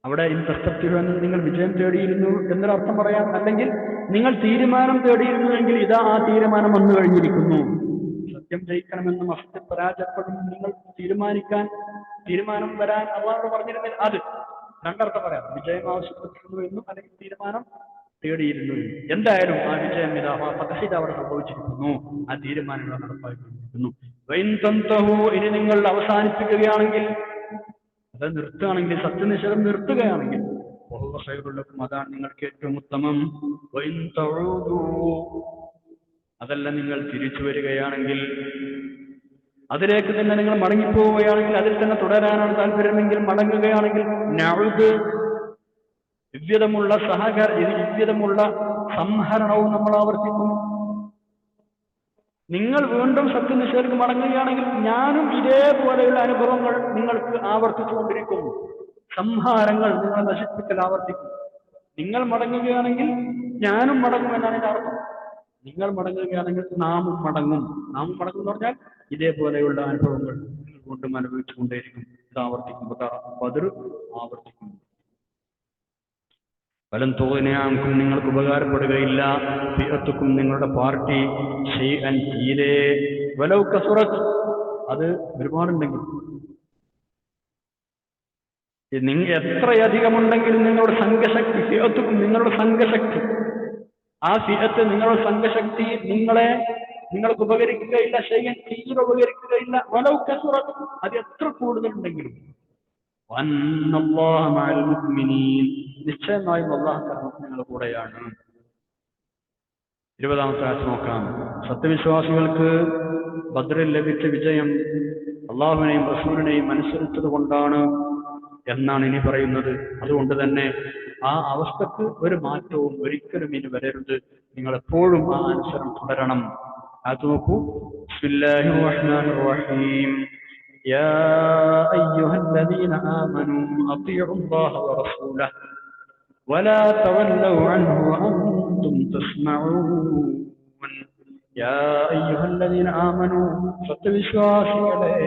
അവിടെ എന്ന് നിങ്ങൾ വിജയം തേടിയിരുന്നു എന്നൊരർത്ഥം പറയാം. അല്ലെങ്കിൽ നിങ്ങൾ തീരുമാനം തേടിയിരുന്നുവെങ്കിൽ ഇതാ ആ തീരുമാനം വന്നു കഴിഞ്ഞിരിക്കുന്നു. സത്യം ജയിക്കണമെന്നും അസത്യം പരാജയപ്പെടും നിങ്ങൾ തീരുമാനം വരാൻ അള്ളാഹു പറഞ്ഞിരുന്നെങ്കിൽ അത് രണ്ടർത്ഥം പറയാം. വിജയം ആവശ്യപ്പെട്ടിരുന്നു എന്നും അല്ലെങ്കിൽ തീരുമാനം തേടിയിരുന്നു എന്നും. എന്തായാലും ആ വിജയം അവിടെ സംഭവിച്ചിരിക്കുന്നു. ആ തീരുമാനം നടപ്പാക്കിയിരിക്കുന്നു. ഇനി നിങ്ങൾ അവസാനിപ്പിക്കുകയാണെങ്കിൽ, അത് നിർത്തുകയാണെങ്കിൽ, സത്യനിഷേധം നിർത്തുകയാണെങ്കിൽ, അതാണ് നിങ്ങൾക്ക് ഏറ്റവും ഉത്തമം. അതല്ല, നിങ്ങൾ തിരിച്ചു വരികയാണെങ്കിൽ, അതിലേക്ക് തന്നെ നിങ്ങൾ മടങ്ങിപ്പോവുകയാണെങ്കിൽ, അതിൽ തന്നെ തുടരാനാണ് താല്പര്യമെങ്കിൽ മടങ്ങുകയാണെങ്കിൽ, ദിവ്യതമുള്ള സംഹരണവും നമ്മൾ ആവർത്തിക്കും. നിങ്ങൾ വീണ്ടും സത്യനിഷേധക്ക് മടങ്ങുകയാണെങ്കിൽ ഞാനും ഇതേപോലെയുള്ള അനുഭവങ്ങൾ നിങ്ങൾക്ക് ആവർത്തിച്ചുകൊണ്ടിരിക്കും. സംഹാരങ്ങൾ, നിങ്ങൾ നശിപ്പിക്കൽ ആവർത്തിക്കും. നിങ്ങൾ മടങ്ങുകയാണെങ്കിൽ ഞാനും മടങ്ങുമെന്നാണ് ഇതിന്റെ അർത്ഥം. നിങ്ങൾ മടങ്ങുകയാണെങ്കിൽ നാമും മടങ്ങും എന്ന് പറഞ്ഞാൽ ഇതേപോലെയുള്ള അനുഭവങ്ങൾ നിങ്ങൾ വീണ്ടും അനുഭവിച്ചുകൊണ്ടേയിരിക്കും. ഇത് ആവർത്തിക്കും. ബദർ ആവർത്തിക്കും. ഫലം തോന്നിയാക്കും നിങ്ങൾക്ക് ഉപകാരപ്പെടുകയില്ല. ഫിഅത്തുക്കും നിങ്ങളുടെ പാർട്ടി ഷൈഅൻ തീരെ, വലൗ കസുറത്ത് അത് ഒരുപാടുണ്ടെങ്കിൽ, എത്രയധികമുണ്ടെങ്കിലും നിങ്ങളുടെ സംഘശക്തി, ഫിഅത്തുക്കും നിങ്ങളുടെ സംഘശക്തി, ആ ഫിഅത്ത് നിങ്ങളുടെ സംഘശക്തി നിങ്ങൾക്ക് ഉപകരിക്കുകയില്ല. ഷൈഅൻ തീരെ ഉപകരിക്കുകയില്ല. വലൗ കസുറത്ത് അത് എത്ര കൂടുതലുണ്ടെങ്കിലും. നിശ്ചയമായും അല്ലാഹു നിങ്ങളുടെ കൂടെയാണ്. 20-ാമത്തെ ആയത്ത് നോക്കാം. സത്യവിശ്വാസികൾക്ക് ബദ്റിൽ ലഭിച്ച വിജയം അള്ളാഹുവിനെയും റസൂലിനെയും അനുസരിച്ചത് കൊണ്ടാണ് എന്നാണ് ഇനി പറയുന്നത്. അതുകൊണ്ട് തന്നെ ആ അവസ്ഥക്ക് ഒരു മാറ്റവും ഒരിക്കലും ഇനി വരരുത്. നിങ്ങൾ എപ്പോഴും ആ അനുസരണം തുടരണം. അത് നോക്കൂ. ബിസ്മില്ലാഹിർ റഹ്മാനിർ റഹീം. يا أيها الذين آمنوا أطيعوا الله ورسوله ولا تولوا عنه وأنتم تسمعون. يا أيها الذين آمنوا സത്യവിശ്വാസികളെ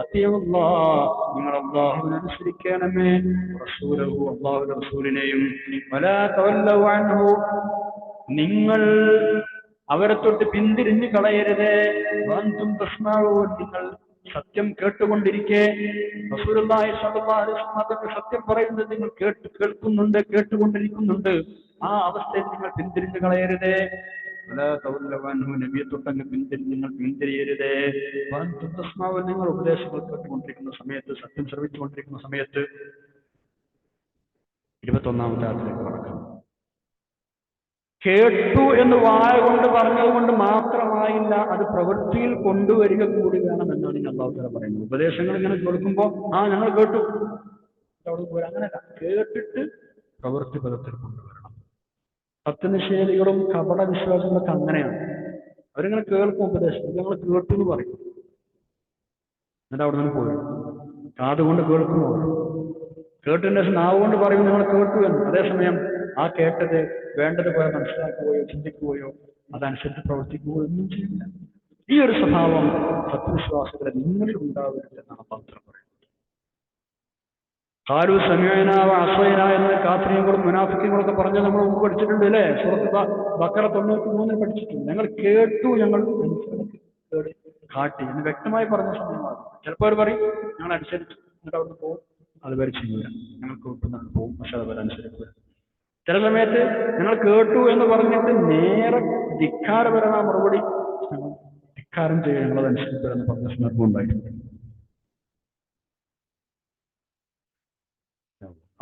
أطيعوا الله, നിങ്ങൾ അല്ലാഹുവിനെ അനുസരിക്കണമേ, റസൂലഹു അല്ലാഹുവിന്റെ റസൂലിനെയും, ولا تولوا عنه നിങ്ങൾ അവരെ തൊട്ട് പിന്തിരിഞ്ഞു കളയരുതേ, وأنتم تسمعون നിങ്ങൾ സത്യം കേട്ടുകൊണ്ടിരിക്കെ. റസൂലുള്ളാഹി സ്വല്ലല്ലാഹു അലൈഹി വസല്ലം സത്യം പറയുന്നത് നിങ്ങൾ കേട്ടുകൊണ്ടിരിക്കുന്നുണ്ട്. ആ അവസ്ഥയിൽ നിങ്ങൾ പിന്തിരിഞ്ഞു കളയരുതേ. നബിയെ തൊട്ടങ്ങ് നിങ്ങൾ പിന്തിരിയരുതേ. നിങ്ങൾ ഉപദേശങ്ങൾ കേട്ടുകൊണ്ടിരിക്കുന്ന സമയത്ത്, സത്യം ശ്രമിച്ചുകൊണ്ടിരിക്കുന്ന സമയത്ത്. 21-ാമത്തെ ആയത്തിലേക്ക് കടക്കാം. കേട്ടു എന്ന് വായ കൊണ്ട് പറഞ്ഞത് കൊണ്ട് മാത്രമായില്ല, അത് പ്രവൃത്തിയിൽ കൊണ്ടുവരിക കൂടി വേണമെന്നാണ് ഈ അല്ലാഹു തആല പറയുന്നത്. ഉപദേശങ്ങൾ ഇങ്ങനെ കേൾക്കുമ്പോൾ ഞങ്ങൾ കേട്ടു അവിടെ പോയി, അങ്ങനെയല്ല, കേട്ടിട്ട് പ്രവൃത്തി പദത്തിൽ കൊണ്ടുവരണം. സത്യനിഷേധികളും കപട വിശ്വാസികളൊക്കെ അങ്ങനെയാണ്. അവരിങ്ങനെ കേൾക്കും ഉപദേശം, ഞങ്ങൾ കേട്ടു എന്ന് പറയും, എന്നിട്ട് അവിടെ നിന്ന് പോയി കാതുകൊണ്ട് കേൾക്കുന്നു. അവർ കേട്ടതിന്റെ ശേഷം നാവ് കൊണ്ട് പറയും ഞങ്ങൾ കേട്ടു എന്ന്. അതേസമയം ആ കേട്ടത് വേണ്ടതുപോലെ മനസ്സിലാക്കുകയോ ചിന്തിക്കുകയോ അതനുസരിച്ച് പ്രവർത്തിക്കുകയോ ഒന്നും ചെയ്യില്ല. ഈ ഒരു സ്വഭാവം സത്യവിശ്വാസികളെ നിങ്ങളിൽ ഉണ്ടാവരുത് എന്നാണ് പത്രം പറയുന്നത്. ഖാലു സമീഅനാ വഅസൈനാ എന്ന് കാഫിറുകളും മുനാഫിക്കുകളൊക്കെ പറഞ്ഞ് നമ്മൾ മുമ്പ് പഠിച്ചിട്ടുണ്ട് അല്ലേ? സൂറത്ത് ബഖറ 93 പഠിച്ചിട്ടുണ്ട്. ഞങ്ങൾ കേട്ടു, ഞങ്ങൾ കാട്ടി എന്ന് വ്യക്തമായി പറഞ്ഞ സമയമാണ്. ചിലപ്പോൾ അവർ പറയും ഞങ്ങൾ അനുസരിച്ചു, എന്നിട്ട് അവിടുന്ന് പോകും, അത് വരെ ചെയ്യൂല, ഞങ്ങൾ കേട്ടുന്നത് പോകും, പക്ഷെ അതുവരെ അനുസരിക്കുക. ചില സമയത്ത് ഞങ്ങൾ കേട്ടു എന്ന് പറഞ്ഞിട്ട് നേരെ ധിക്കാരപരമായ മറുപടി, ധിക്കാരം ചെയ്യുക, ഞങ്ങളതനുസരിക്കുക എന്ന് പറഞ്ഞ സന്ദർഭം ഉണ്ടായിട്ടുണ്ട്.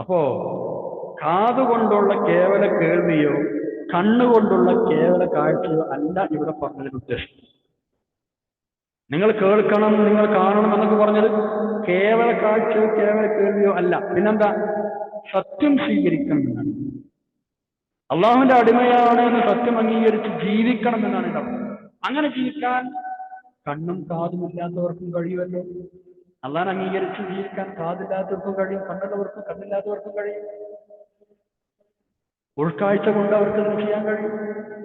അപ്പോ കാതുകൊണ്ടുള്ള കേവല കേൾവിയോ കണ്ണുകൊണ്ടുള്ള കേവല കാഴ്ചയോ അല്ല ഇവിടെ പറഞ്ഞതിന്റെ ഉദ്ദേശം. നിങ്ങൾ കേൾക്കണം, നിങ്ങൾ കാണണം എന്നൊക്കെ പറഞ്ഞത് കേവല കാഴ്ചയോ കേവല കേൾവിയോ അല്ല. പിന്നെന്താ? സത്യം സ്വീകരിക്കണം എന്നാണ്. അള്ളാഹുവിന്റെ അടിമയാണ് എന്ന് സത്യം അംഗീകരിച്ച് ജീവിക്കണം എന്നാണ് എൻ്റെ അർത്ഥം. അങ്ങനെ ജീവിക്കാൻ കണ്ണും കാതും ഇല്ലാത്തവർക്കും കഴിയുമല്ലോ. അള്ളാഹനെ അംഗീകരിച്ച് ജീവിക്കാൻ കാതില്ലാത്തവർക്കും കഴിയും, കണ്ണുള്ളവർക്കും കണ്ണില്ലാത്തവർക്കും കഴിയും. ഉൾക്കാഴ്ച കൊണ്ട് അവർക്ക് അത് ചെയ്യാൻ കഴിയും.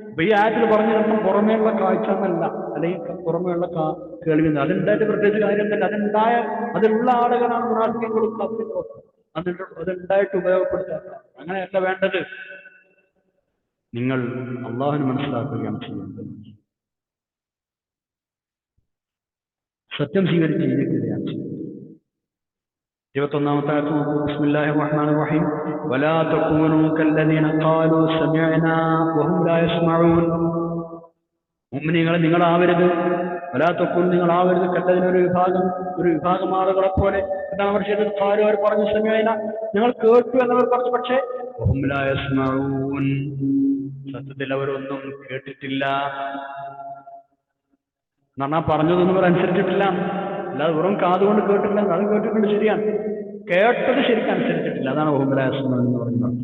അപ്പൊ ഈ ആയത്തിൽ പറഞ്ഞിടത്തും പുറമേയുള്ള കാഴ്ച എന്നല്ല, അല്ലെങ്കിൽ പുറമേയുള്ള കേൾവി, അതുണ്ടായിട്ട് പ്രത്യേകിച്ച് കാര്യം തന്നെ. അതുള്ള ആളുകളാണ് മുനാഫിക്കുകളും കാഫിറുകളും. അതുണ്ടായിട്ട് ഉപയോഗപ്പെടുത്താത്ത. അങ്ങനെയല്ല വേണ്ടത്. നിങ്ങൾ അള്ളാഹുവിനെ മനസ്സിലാക്കുകയാണ് ചെയ്യേണ്ടത്. സത്യം സ്വീകരിച്ച് ജീവിക്കുകയാണ് ചെയ്യുന്നത്. 21-ാമത്തെ ആയത്ത് നോക്കൂ. ബിസ്മില്ലാഹിർ റഹ്മാനിർ റഹീം. വലാ തകൂനൂ കല്ലദീന ഖാലൂ സമഅനാ വഹും ലാ യസ്മഊൻ. മുഅ്മിനീങ്ങളെ നിങ്ങളാവരുത്, വലാ തകൂനൂ നിങ്ങളാവരുത്, കല്ലദീന ഒരു വിഭാഗം ആളുകളെ പോലെ. എന്താണ് അവർ ചെയ്തത്? ഖാലൂ അവർ പറഞ്ഞു, സമഅനാ ഞങ്ങൾ കേട്ടു എന്നവർ പറഞ്ഞു, പക്ഷേ വഹും ലാ യസ്മഊൻ സത്യത്തിൽ അവരൊന്നും കേട്ടിട്ടില്ല. എന്നാ പറഞ്ഞതൊന്നും അവർ അനുസരിച്ചിട്ടില്ല. അല്ലാതെ വെറും കാതുകൊണ്ട് കേട്ടില്ല, അത് കേട്ടിട്ടുണ്ട് ശരിയാണ്, കേട്ടത് ശരിക്കും അനുസരിച്ചിട്ടില്ല. അതാണ് ബഹുമലാസം എന്ന് പറയുന്നത്.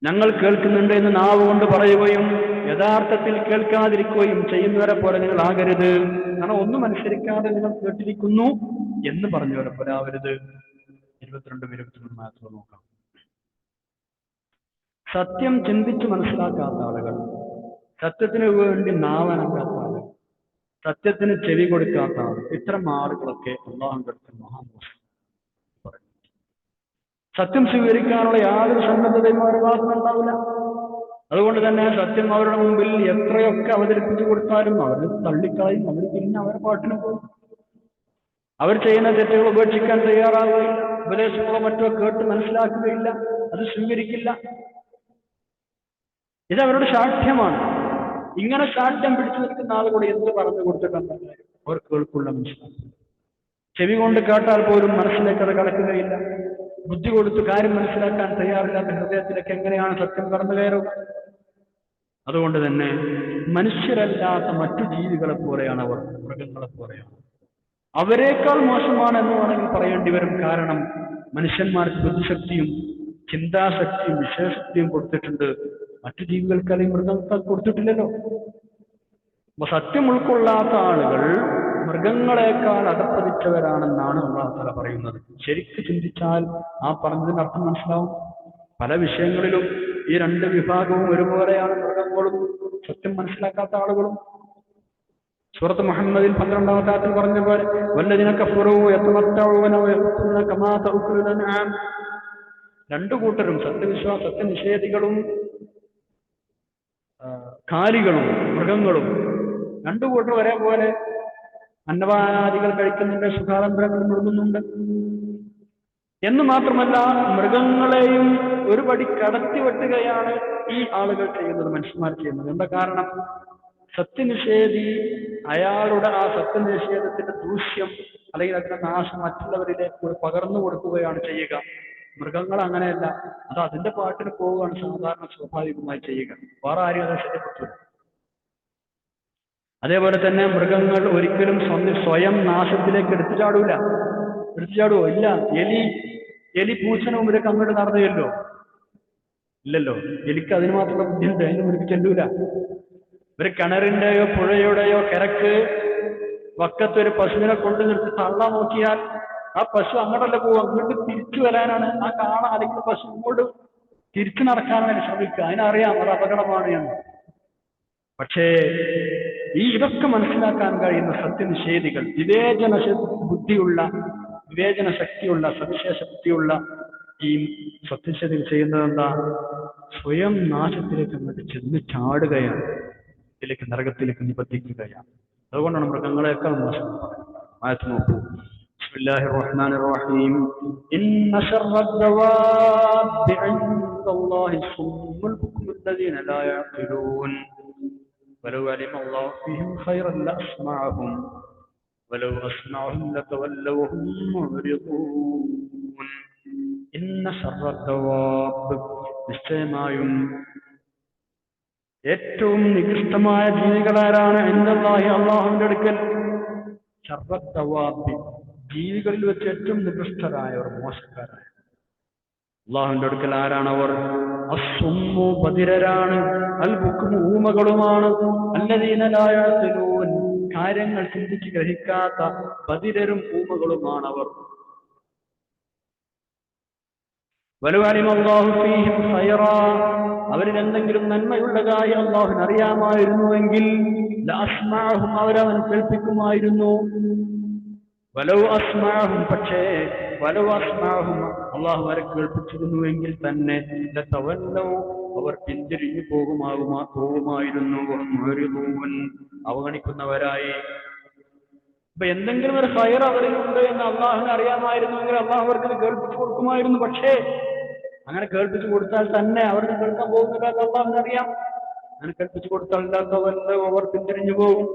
ഞങ്ങൾ കേൾക്കുന്നുണ്ട് എന്ന് നാവ് കൊണ്ട് പറയുകയും യഥാർത്ഥത്തിൽ കേൾക്കാതിരിക്കുകയും ചെയ്യുന്നവരെ പോലെ നിങ്ങൾ ആകരുത്. കാരണം ഒന്നും അനുസരിക്കാതെ നിങ്ങൾ കേട്ടിരിക്കുന്നു എന്ന് പറഞ്ഞവരെ പോലെ ആവരുത്. 22-23 മാത്രം നോക്കാം. സത്യം ചിന്തിച്ച് മനസ്സിലാക്കാത്ത ആളുകൾ, സത്യത്തിന് വേണ്ടി നാവനക്കാത്ത ആളുകൾ, സത്യത്തിന് ചെവി കൊടുക്കാത്ത ആളുകൾ, ഇത്തരം ആളുകളൊക്കെ അല്ലാഹുവിന്റെ അടുക്കൽ മഹാമോശം. സത്യം സ്വീകരിക്കാനുള്ള യാതൊരു സന്നദ്ധതയും അവരുടെ ഭാഗത്തുനിന്നുണ്ടാവില്ല. അതുകൊണ്ട് തന്നെ സത്യം അവരുടെ മുമ്പിൽ എത്രയൊക്കെ അവതരിപ്പിച്ചു കൊടുത്താലും അവർ തള്ളിക്കളയും. അവർ പിന്നെ അവരുടെ പാട്ടിന് പോകും. അവർ ചെയ്യുന്ന തെറ്റുകൾ ഉപേക്ഷിക്കാൻ തയ്യാറാവുകയില്ല. ഉപദേശങ്ങളോ മറ്റോ കേട്ട് മനസ്സിലാക്കുകയില്ല, അത് സ്വീകരിക്കില്ല. ഇത് അവരുടെ ശാഠ്യമാണ്. ഇങ്ങനെ ശാഠ്യം പിടിച്ചു നിൽക്കുന്ന ആളുകൂടെ എന്ത് പറഞ്ഞു കൊടുത്തിട്ടുണ്ടെന്ന് അവർ കേൾക്കുള്ള മനസ്സിലാക്കും. ചെവി കൊണ്ട് കേട്ടാൽ പോലും മനസ്സിലേക്ക് അത് കടക്കുകയില്ല. ബുദ്ധി കൊടുത്ത് കാര്യം മനസ്സിലാക്കാൻ തയ്യാറില്ലാത്ത ഹൃദയത്തിലേക്ക് എങ്ങനെയാണ് സത്യം കടന്നു കയറുക? അതുകൊണ്ട് തന്നെ മനുഷ്യരല്ലാത്ത മറ്റു ജീവികളെ പോലെയാണ് അവർ, മൃഗങ്ങളെ പോലെയാണ്. അവരെക്കാൾ മോശമാണ് എന്ന് വേണമെങ്കിൽ പറയേണ്ടി വരും. കാരണം മനുഷ്യന്മാർക്ക് ബുദ്ധിശക്തിയും ചിന്താശക്തിയും വിശേഷശക്തിയും കൊടുത്തിട്ടുണ്ട്, മറ്റു ജീവികൾക്ക് അല്ലെങ്കിൽ മൃഗങ്ങൾക്ക് കൊടുത്തിട്ടില്ലല്ലോ. അപ്പൊ സത്യം ഉൾക്കൊള്ളാത്ത ആളുകൾ മൃഗങ്ങളെക്കാൾ അധപ്പതിച്ചവരാണെന്നാണ് അല്ലാഹു തആല പറയുന്നത്. ശരിക്ക് ചിന്തിച്ചാൽ ആ പറഞ്ഞതിന്റെ അർത്ഥം മനസ്സിലാവും. പല വിഷയങ്ങളിലും ഈ രണ്ട് വിഭാഗവും ഒരുപോലെയാണ്, മൃഗങ്ങളും സത്യം മനസ്സിലാക്കാത്ത ആളുകളും. സൂറത്ത് മുഹമ്മദിൽ 12-ാമത്തെ ആയത്തിൽ പറഞ്ഞ പോലെ വല്ലദീന കഫറൂ യതമത്തഊന വയഖൂലൂന കമാ തഅകുലുൽ അൻആം. രണ്ടു കൂട്ടരും, സത്യനിഷേധികളും കാലികളും മൃഗങ്ങളും, രണ്ടു കൂട്ടർ ഒരേപോലെ അന്നപാനാദികൾ കഴിക്കുന്നുണ്ട്, സുഖാഡംബരങ്ങൾ മുഴുകുന്നുണ്ട്. എന്ന് മാത്രമല്ല മൃഗങ്ങളെയും ഒരു പടി കടത്തി വെട്ടുകയാണ് ഈ ആളുകൾ ചെയ്യുന്നത്, മനുഷ്യന്മാർ ചെയ്യുന്നത്. എന്താ കാരണം? സത്യനിഷേധി അയാളുടെ ആ സത്യനിഷേധത്തിന്റെ ദൂഷ്യം അല്ലെങ്കിൽ അതിന്റെ നാശം മറ്റുള്ളവരിലേക്ക് പകർന്നു കൊടുക്കുകയാണ് ചെയ്യുക. മൃഗങ്ങൾ അങ്ങനെയല്ല, അത് അതിന്റെ പാട്ടിന് പോവുകയാണ് സാധാരണ സ്വാഭാവികമായി ചെയ്യുക. വേറെ ആരും അത് ശല്യപ്പെട്ടു. അതേപോലെ തന്നെ മൃഗങ്ങൾ ഒരിക്കലും സ്വയം നാശത്തിലേക്ക് എടുത്തു ചാടുവോ? ഇല്ല. എലി പൂച്ചന് മുമ്പിലേക്ക് അങ്ങോട്ട് നടന്നുകയല്ലോ? ഇല്ലല്ലോ. എലിക്ക് അതിന് മാത്രമുള്ള ബുദ്ധിയുണ്ട്, അതിന് മുന്നിൽ ചെല്ലൂല. ഒരു കിണറിന്റെയോ പുഴയുടെയോ കിഴക്ക് വക്കത്തൊരു പശുവിനെ കൊണ്ടു നിർത്തി തള്ളാൻ നോക്കിയാൽ ആ പശു അങ്ങോട്ടല്ല പോവുക, അങ്ങോട്ട് തിരിച്ചു വരാനാണ് ആ കാണ, അല്ലെങ്കിൽ പശു ഇങ്ങോട്ട് തിരിച്ചു നടക്കാനാണ് ശ്രമിക്കുക. അതിനറിയാം അത് അപകടമാണ് എന്ന്. പക്ഷേ ഇതൊക്കെ മനസ്സിലാക്കാൻ കഴിയുന്ന സത്യനിഷേധികൾ, വിവേചന ശക്തിയുള്ള സവിശേഷ ബുദ്ധിയുള്ള ഈ സത്യനിഷേധികൾ ചെയ്യുന്നത് എന്താ? സ്വയം നാശത്തിലേക്ക് അങ്ങോട്ട് ചെന്ന് ചാടുകയാണ്, ഇതിലേക്ക് നരകത്തിലേക്ക് നിബന്ധിക്കുകയാണ്. അതുകൊണ്ടാണ് മൃഗങ്ങളെക്കാൾ മോശം ആയത്ത് നോക്കൂ. ബിസ്മില്ലാഹിർ റഹ്മാനിർ റഹീം. ഇന്ന ശർറദ്ദവാബി ഇൻദല്ലാഹി സുമ്മുൽ ബുക്മുല്ലദീന ലാ യഅഖിലൂൻ വലൗ അലിമ അല്ലാഹു ഫീഹിം ഖൈറൻ ലഅസ്മഅഹും വലൗ അസ്മഅഹും ലതവല്ലൗ വഹും മുഅ്രിദൂൻ. ഇന്ന ശർറദ്ദവാബ്, നിശ്ചയമായും ഏറ്റവും നികൃഷ്ടമായ ജീവികളാരാണ്? ഇൻദല്ലാഹി, അല്ലാഹുവിന്റെ അടുക്കൽ. ശർറദ്ദവാബി, ജീവികളിൽ വെച്ച് ഏറ്റവും നികൃഷ്ടരായവർ, മോശക്കാരായ അല്ലാഹുവിന്റെ അടുക്കൽ ആരാണവർ? അസ്സുമ്മു, ബധിരരാണ്. അൽ ബുക്മു, ഊമകളുമാണ്. അല്ലദീന ലാ യഅഖിലൂൻ, കാര്യങ്ങൾ ചിന്തിച്ച് ഗ്രഹിക്കാത്ത ബധിരരും ഊമകളുമാണവർ. വലൗ അലിമ അല്ലാഹു ഫീഹിം ഖൈറാ, അവരിൽ എന്തെങ്കിലും നന്മയുള്ളതായി അല്ലാഹുവിന് അറിയാമായിരുന്നുവെങ്കിൽ ലഅസ്മഅഹും, അവരവൻ കേൾപ്പിക്കുമായിരുന്നു. വലൗ അസ്മഅഹും, പക്ഷേ വലൗ അസ്മഅഹും, അല്ലാഹു അവരെ കേൾപ്പിച്ചിരുന്നുവെങ്കിൽ തന്നെ ലതവല്ലൗ, അവർ പിന്തിരിഞ്ഞു പോകുമായിരുന്നു. മുഅ്രിദൂൻ, അവഗണിക്കുന്നവരായി. ഇപ്പൊ എന്തെങ്കിലും ഒരു ഖൈർ അവരിലുണ്ട് എന്ന് അള്ളാഹുവിന് അറിയാമായിരുന്നുവെങ്കിൽ അള്ളാഹു അവർക്ക് കേൾപ്പിച്ചു കൊടുക്കുമായിരുന്നു. പക്ഷേ അങ്ങനെ കേൾപ്പിച്ചു കൊടുത്താൽ തന്നെ അവർക്ക് കേൾക്കാൻ പോകുന്നില്ല എന്ന് അള്ളാഹുവിന് അറിയാം. അങ്ങനെ കേൾപ്പിച്ചു കൊടുത്താൽ അവർ പിന്തിരിഞ്ഞു പോകും.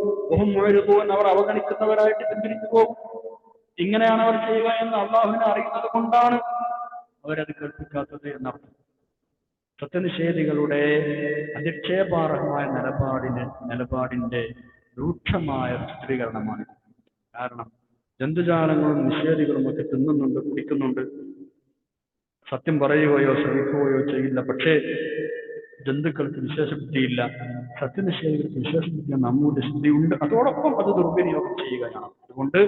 അവർ അവഗണിക്കുന്നവരായിട്ട് പിന്തിരിഞ്ഞു പോകും. ഇങ്ങനെയാണ് അവർ ചെയ്യുക എന്ന് അള്ളാഹുവിനെ അറിയുന്നത് കൊണ്ടാണ് അവരത് കേൾപ്പിക്കാത്തത് എന്നർത്ഥം. സത്യനിഷേധികളുടെ അധിക്ഷേപാർഹമായ നിലപാടിന്റെ രൂക്ഷമായ ചിത്രീകരണമാണ്. കാരണം ജന്തുജാലങ്ങളും നിഷേധികളും ഒക്കെ തിന്നുന്നുണ്ട്, കുടിക്കുന്നുണ്ട്, സത്യം പറയുകയോ ശ്രമിക്കുകയോ ചെയ്യില്ല. പക്ഷേ ജന്തുക്കൾക്ക് വിശേഷബുദ്ധിയില്ല, സത്യനിഷേധികൾക്ക് വിശേഷബുദ്ധി, നമ്മുടെ ശുദ്ധിയുണ്ട്. അതോടൊപ്പം അത് ദുർവിനിയോഗം ചെയ്യുകയാണ്. അതുകൊണ്ട്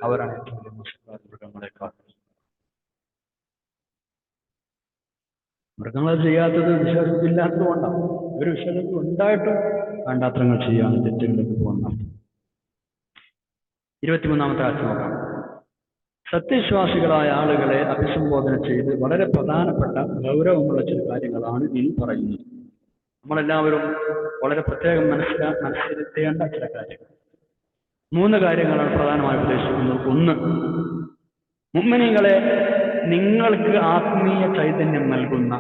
അവരാണ് ഏറ്റവും വലിയ മോശക്കാർ മൃഗങ്ങളെക്കാൾ. മൃഗങ്ങൾ ചെയ്യാത്തത് വിശ്വാസത്തിൽ ഇല്ലാത്തതുകൊണ്ടാണ്. ഒരു വിശ്വാസത്തിൽ ഉണ്ടായിട്ടും വേണ്ടാത്രങ്ങൾ ചെയ്യാൻ, തെറ്റുകളിലേക്ക് പോകണം. 23-ാമത്തെ ആഴ്ച നോക്കാം. സത്യവിശ്വാസികളായ ആളുകളെ അഭിസംബോധന ചെയ്ത് വളരെ പ്രധാനപ്പെട്ട ഗൗരവമുള്ള ചില കാര്യങ്ങളാണ് ഇനി പറയുന്നത്. നമ്മളെല്ലാവരും വളരെ പ്രത്യേകം മനസ്സിലെത്തേണ്ട ചില കാര്യങ്ങൾ. 3 കാര്യങ്ങളാണ് പ്രധാനമായി ഉദ്ദേശിക്കുന്നത്. ഒന്ന്, മുഅ്മിനീങ്ങളെ, നിങ്ങൾക്ക് ആത്മീയ ചൈതന്യം നൽകുന്ന,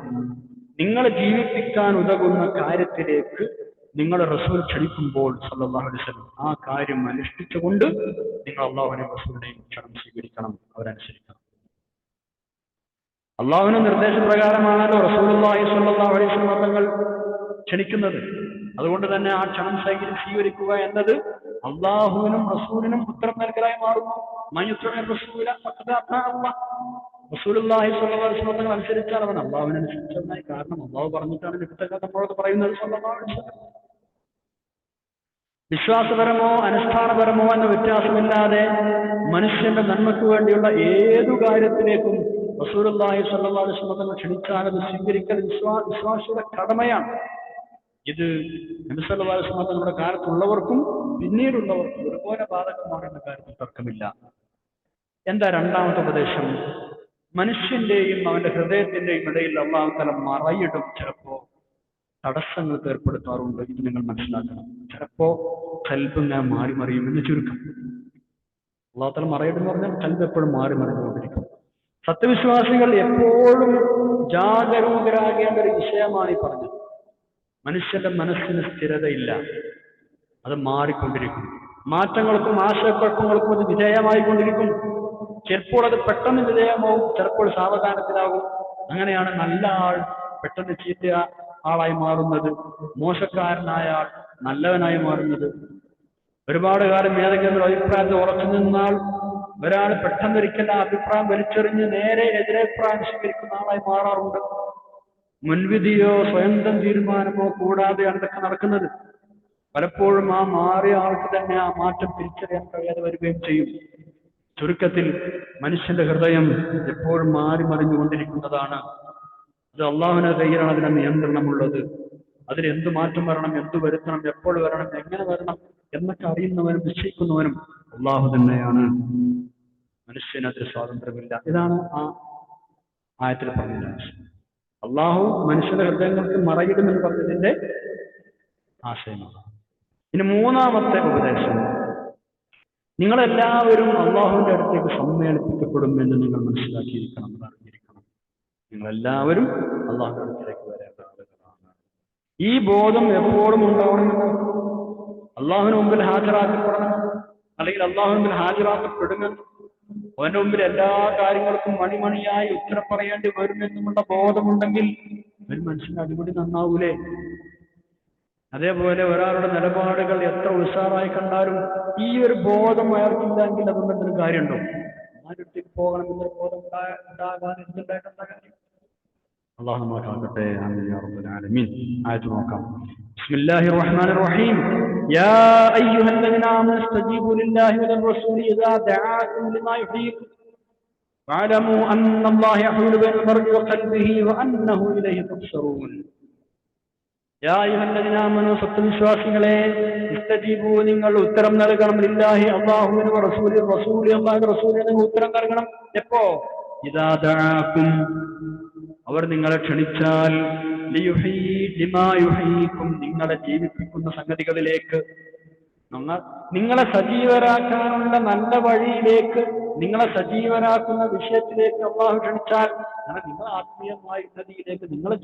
നിങ്ങളെ ജീവിപ്പിക്കാൻ ഉതകുന്ന കാര്യത്തിലേക്ക് നിങ്ങളുടെ റസൂൽ ക്ഷണിക്കുമ്പോൾ സല്ലല്ലാഹു അലൈഹി വസല്ലം ആ കാര്യം അനുഷ്ഠിച്ചുകൊണ്ട് നിങ്ങൾ അള്ളാഹുവിനെയും റസൂലിനെയും ക്ഷണം സ്വീകരിക്കണം, അവരനുസരിക്കണം. അള്ളാഹുവിന്റെ നിർദ്ദേശപ്രകാരമാണല്ലോ റസൂലുള്ളാഹി സ്വല്ലല്ലാഹു അലൈഹി വസല്ലം തങ്ങൾ ക്ഷണിക്കുന്നത്. അതുകൊണ്ട് തന്നെ ആ ക്ഷണം സ്വീകരിക്കുക എന്നത് അള്ളാഹുവിനും റസൂലിനും ഉത്തരം നൽകലായി മാറുന്നു. റസൂലുള്ളാഹി സ്വല്ലല്ലാഹു അലൈഹി വസല്ലം തങ്ങൾ അനുസരിച്ചാൽ അവൻ അള്ളാഹുവിനനുസരിച്ചതായി. കാരണം അള്ളാഹു പറഞ്ഞിട്ടാണ് നമ്മളോട് പറയുന്നത് സ്വല്ലല്ലാഹു അലൈഹി വസല്ലം. വിശ്വാസപരമോ അനുഷ്ഠാനപരമോ എന്ന വ്യത്യാസമില്ലാതെ മനുഷ്യന്റെ നന്മയ്ക്ക് വേണ്ടിയുള്ള ഏതു കാര്യത്തിലേക്കും റസൂലുള്ളാഹി സ്വല്ലല്ലാഹു അലൈഹി വസല്ലം തങ്ങൾ ക്ഷണിച്ചാൽ അത് സ്വീകരിക്കൽ വിശ്വാസിയുടെ കടമയാണ്. ഇത് നബി സല്ലല്ലാഹു അലൈഹി വസല്ലം തങ്ങളുടെ കാലത്തുള്ളവർക്കും പിന്നീടുള്ളവർക്കും ഒരുപോലെ ബാധകമാണെന്ന കാര്യത്തിൽ തർക്കമില്ല. എന്താ 2-ാമത്തെ ഉപദേശം? മനുഷ്യന്റെയും അവന്റെ ഹൃദയത്തിന്റെയും ഇടയിൽ അല്ലാഹു തആല മറയിടും. ചിലപ്പോ തടസ്സങ്ങൾക്ക് ഏർപ്പെടുത്താറുണ്ട്. ഇത് നിങ്ങൾ മനസ്സിലാക്കണം. ചിലപ്പോ ഖൽബ് ഇങ്ങനെ മാറി മറിയും എന്ന് ചുരുക്കം. അല്ലാഹു തആല മറയിടും എന്ന് പറഞ്ഞാൽ ഖൽബ് എപ്പോഴും മാറി മറിഞ്ഞുകൊണ്ടിരിക്കും. സത്യവിശ്വാസികൾ എപ്പോഴും ജാഗരൂകരാകേണ്ട ഒരു വിഷയമാണ് ഈ പറഞ്ഞത്. മനുഷ്യന്റെ മനസ്സിന് സ്ഥിരതയില്ല, അത് മാറിക്കൊണ്ടിരിക്കും. മാറ്റങ്ങൾക്കും ആശയക്കുഴപ്പങ്ങൾക്കും അത് വിധേയമായിക്കൊണ്ടിരിക്കും. ചിലപ്പോൾ അത് പെട്ടെന്ന് വിധേയമാവും, ചിലപ്പോൾ സാവധാനത്തിലാകും. അങ്ങനെയാണ് നല്ല ആൾ പെട്ടെന്ന് ചീത്ത ആളായി മാറുന്നത്, മോശക്കാരനായ ആൾ നല്ലവനായി മാറുന്നത്. ഒരുപാട് കാലം ഏതെങ്കിലും ഒരു അഭിപ്രായത്തിൽ ഉറച്ചു നിന്നാൽ ഒരാൾ പെട്ടെന്നൊരിക്കൽ ആ അഭിപ്രായം വലിച്ചെറിഞ്ഞ് നേരെ എതിരഭിപ്രായം സ്വീകരിക്കുന്ന ആളായി മാറാറുണ്ട്. മുൻവിധിയോ സ്വന്തം തീരുമാനമോ കൂടാതെയാണ് ഇതൊക്കെ നടക്കുന്നത്. പലപ്പോഴും ആ മാറിയ ആൾക്ക് തന്നെ ആ മാറ്റം തിരിച്ചറിയാൻ കഴിയാതെ വരികയും ചെയ്യും. ചുരുക്കത്തിൽ മനുഷ്യന്റെ ഹൃദയം എപ്പോഴും മാറി മറിഞ്ഞുകൊണ്ടിരിക്കുന്നതാണ്. അത് അള്ളാഹുവിന്റെ കയ്യിലാണ് അതിന്റെ നിയന്ത്രണമുള്ളത്. അതിൽ എന്ത് മാറ്റം വരണം, എന്ത് വരുത്തണം, എപ്പോൾ വരണം, എങ്ങനെ വരണം എന്നൊക്കെ അറിയുന്നവനും നിശ്ചയിക്കുന്നവനും അള്ളാഹു തന്നെയാണ്. മനുഷ്യന് അതിൽ സ്വാതന്ത്ര്യമില്ല. ഇതാണ് ആ ആയത്തിൽ പറഞ്ഞത്. അള്ളാഹു മനുഷ്യന്റെ ഹൃദയങ്ങൾക്ക് മറയിടുമെന്ന് പറഞ്ഞതിന്റെ ആശയമാണ്. ഇനി മൂന്നാമത്തെ ഉപദേശം, നിങ്ങളെല്ലാവരും അള്ളാഹുവിന്റെ അടുത്തേക്ക് സമ്മേളിപ്പിക്കപ്പെടും എന്ന് നിങ്ങൾ മനസ്സിലാക്കിയിരിക്കണം, അറിഞ്ഞിരിക്കണം. നിങ്ങളെല്ലാവരും അള്ളാഹുവിന്റെ അടുത്തേക്ക് വരേണ്ട ആളുകളാണ്. ഈ ബോധം എപ്പോഴും ഉണ്ടാവണമെന്ന്, അള്ളാഹുവിന് മുമ്പിൽ ഹാജരാക്കപ്പെടണം, അല്ലെങ്കിൽ അള്ളാഹു മുമ്പിൽ ഹാജരാക്കപ്പെടുമെന്നും അവന്റെ മുമ്പിൽ എല്ലാ കാര്യങ്ങൾക്കും മണിമണിയായി ഉത്തരം പറയേണ്ടി വരുമെന്നുമുള്ള ബോധമുണ്ടെങ്കിൽ ഒരു മനുഷ്യന്റെ അടിപൊളി നന്നാവൂലേ? അതേപോലെ ഒരാളുടെ നിലപാടുകൾ എത്ര ഉത്സാഹമായി കണ്ടാലും ഈ ഒരു ബോധം അയാൾക്കില്ലെങ്കിൽ അതുകൊണ്ട് എന്തൊരു കാര്യമുണ്ടോ? ആരുടത്തേക്ക് പോകണം എന്നൊരു ബോധം ഉണ്ടാകാൻ എന്തുണ്ടായിട്ടെന്താ കാര്യം? അള്ളാഹു നമ്മൾക്കാകട്ടെ. ആയത്ത് നോക്കാം. ബിസ്മില്ലാഹിർ റഹ്മാനിർ റഹീം. യാ അയ്യുഹല്ലദീന ആമനൂ ഇസ്തജീബൂ ലില്ലാഹി വലിർറസൂലി ഇദാ ദഅാകും ലിമാ യുഹ്യീകും വഅലമൂ അന്നല്ലാഹ യഹൂലു ബൈനൽ മർഇ വഖൽബിഹി വഅന്നഹു ഇലൈഹി തുഹ്ശറൂൻ. യാ അയ്യുഹല്ലദീന ആമനൂ, സത്യവിശ്വാസികളെ, ഇസ്തജീബൂ, നിങ്ങൾ ഉത്തരം നൽകണം, ലില്ലാഹി, അല്ലാഹുവിന്, റസൂലി, റസൂലി, അല്ലാഹുവിന്റെ റസൂലിന് നിങ്ങൾ ഉത്തരം നൽകണം. എപ്പോ? ഇദാ ദഅാകും, അവർ നിങ്ങളെ ക്ഷണിച്ചാൽ, ലിമാ യുഹ്യീകും, നിങ്ങളെ ജീവിപ്പിക്കുന്ന സംഗതികളിലേക്ക്, നിങ്ങളെ സജീവരാക്കാനുള്ള നല്ല വഴിയിലേക്ക്, നിങ്ങളെ സജീവരാക്കുന്ന വിഷയത്തിലേക്ക് അള്ളാഹു ക്ഷണിച്ചാൽ, നിങ്ങൾ ആത്മീയമായ ഉന്നതിയിലേക്ക്, നിങ്ങളെ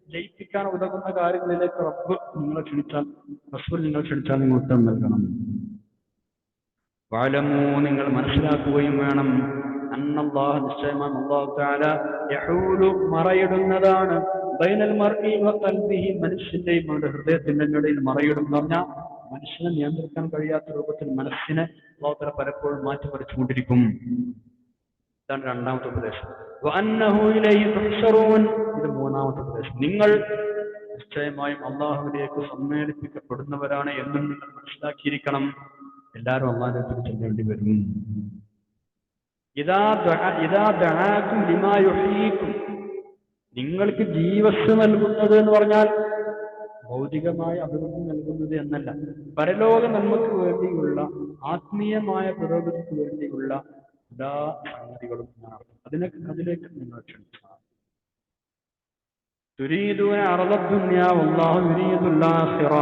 ജയിപ്പിക്കാൻ ഉതകുന്ന കാര്യങ്ങളിലേക്ക് റബ്ബ് നിങ്ങളെ ക്ഷണിച്ചാൽ, റസൂൽ നിങ്ങളെ ക്ഷണിച്ചാൽ നിങ്ങൾ ഉത്തരം നൽകണം. വഅലമൂ, നിങ്ങൾ മനസ്സിലാക്കുകയും വേണം, അന്നല്ലാഹ, നിശ്ചയമാണ് അല്ലാഹു തആല, യഹൂലു, മറയിടുന്നതാണ്, ബൈനൽ മർഇ വഖൽബിഹി, മനുഷ്യന്റെയും അവന്റെ ഹൃദയത്തിന്റെ ഇടയിൽ മറയിടും എന്ന് പറഞ്ഞാൽ മനുഷ്യനെ നിയന്ത്രിക്കാൻ കഴിയാത്ത രൂപത്തിൽ മനസ്സിനെ അല്ലാഹു തആല പലപ്പോഴും മാറ്റിമറിച്ചുകൊണ്ടിരിക്കും. ഇതാണ് രണ്ടാമത്തെ ഉപദേശം. വഅന്നഹു ഇലൈഹി തുഹ്ശറൂൻ, ഇത് മൂന്നാമത്തെ ഉപദേശം. നിങ്ങൾ നിശ്ചയമായും അള്ളാഹുവിലേക്ക് സമ്മേളിപ്പിക്കപ്പെടുന്നവരാണ് എന്നും നിങ്ങൾ മനസ്സിലാക്കിയിരിക്കണം. എല്ലാവരും അള്ളാഹുവിലേക്ക് ചെല്ലേണ്ടി വരും. ഇദാ ദഅാകും ലിമാ യുഹ്യീകും, നിങ്ങൾക്ക് ജീവസ് നൽകുന്നത് എന്ന് പറഞ്ഞാൽ ഭൗതികമായ അഭിവൃദ്ധി നൽകുന്നത് എന്നല്ല, പരലോക നന്മക്ക് വേണ്ടിയുള്ള, ആത്മീയമായ പുരോഗതിക്ക് വേണ്ടിയുള്ള എല്ലാ സംഗതികളും അതിലേക്ക് നിങ്ങൾ ക്ഷണിച്ചാൽ. തുരീദൂന അർളദ്ദുനിയ വല്ലാഹു യുരീദുൽ ആഖിറ,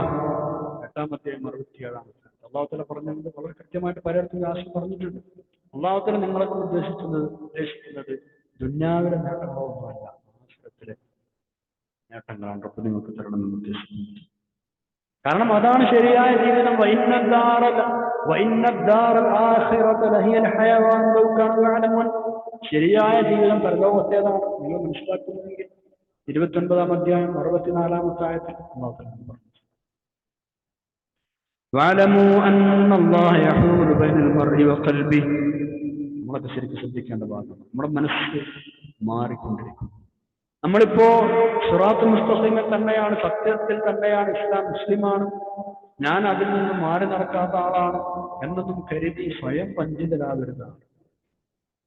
8-ാമത്തെ 67-ാമത്തെ അല്ലാഹു തആല പറഞ്ഞത് വളരെ കൃത്യമായിട്ട് പലയിടത്തും ആശയം പറഞ്ഞിട്ടുണ്ട്. അല്ലാഹു തആല നിങ്ങളെ കൊണ്ട് ഉദ്ദേശിക്കുന്നത് ദുനിയാവിലെ നേട്ടങ്ങളൊന്നുമല്ല, ആഖിറത്തിലെ നേട്ടങ്ങളാണ് റബ്ബ് നിങ്ങൾക്ക് തരണമെന്ന് ഉദ്ദേശിക്കുന്നത്. കാരണം അതാണ് ശരിയായ ജീവിതം. ശരിയായ ജീവിതം പരലോകത്തേതാണ് നിങ്ങൾ മനസ്സിലാക്കുന്നതെങ്കിൽ 29-ാം അധ്യായം 64-ാമത്തെ ആയത്തിൽ നമ്മളൊക്കെ ശരിക്കും ശ്രദ്ധിക്കേണ്ട ഭാഗം. നമ്മുടെ മനസ്സ് മാറിക്കൊണ്ടിരിക്കും. നമ്മളിപ്പോ സിറാത്തുൽ മുസ്തഖീമിൽ തന്നെയാണ്, സത്യത്തിൽ തന്നെയാണ്, ഇസ്ലാം മുസ്ലിമാണ്, ഞാൻ അതിൽ നിന്ന് മാറി നടക്കാത്ത ആളാണ് എന്നൊന്നും കരുതി സ്വയം വഞ്ചിതരാകരുതാണ്.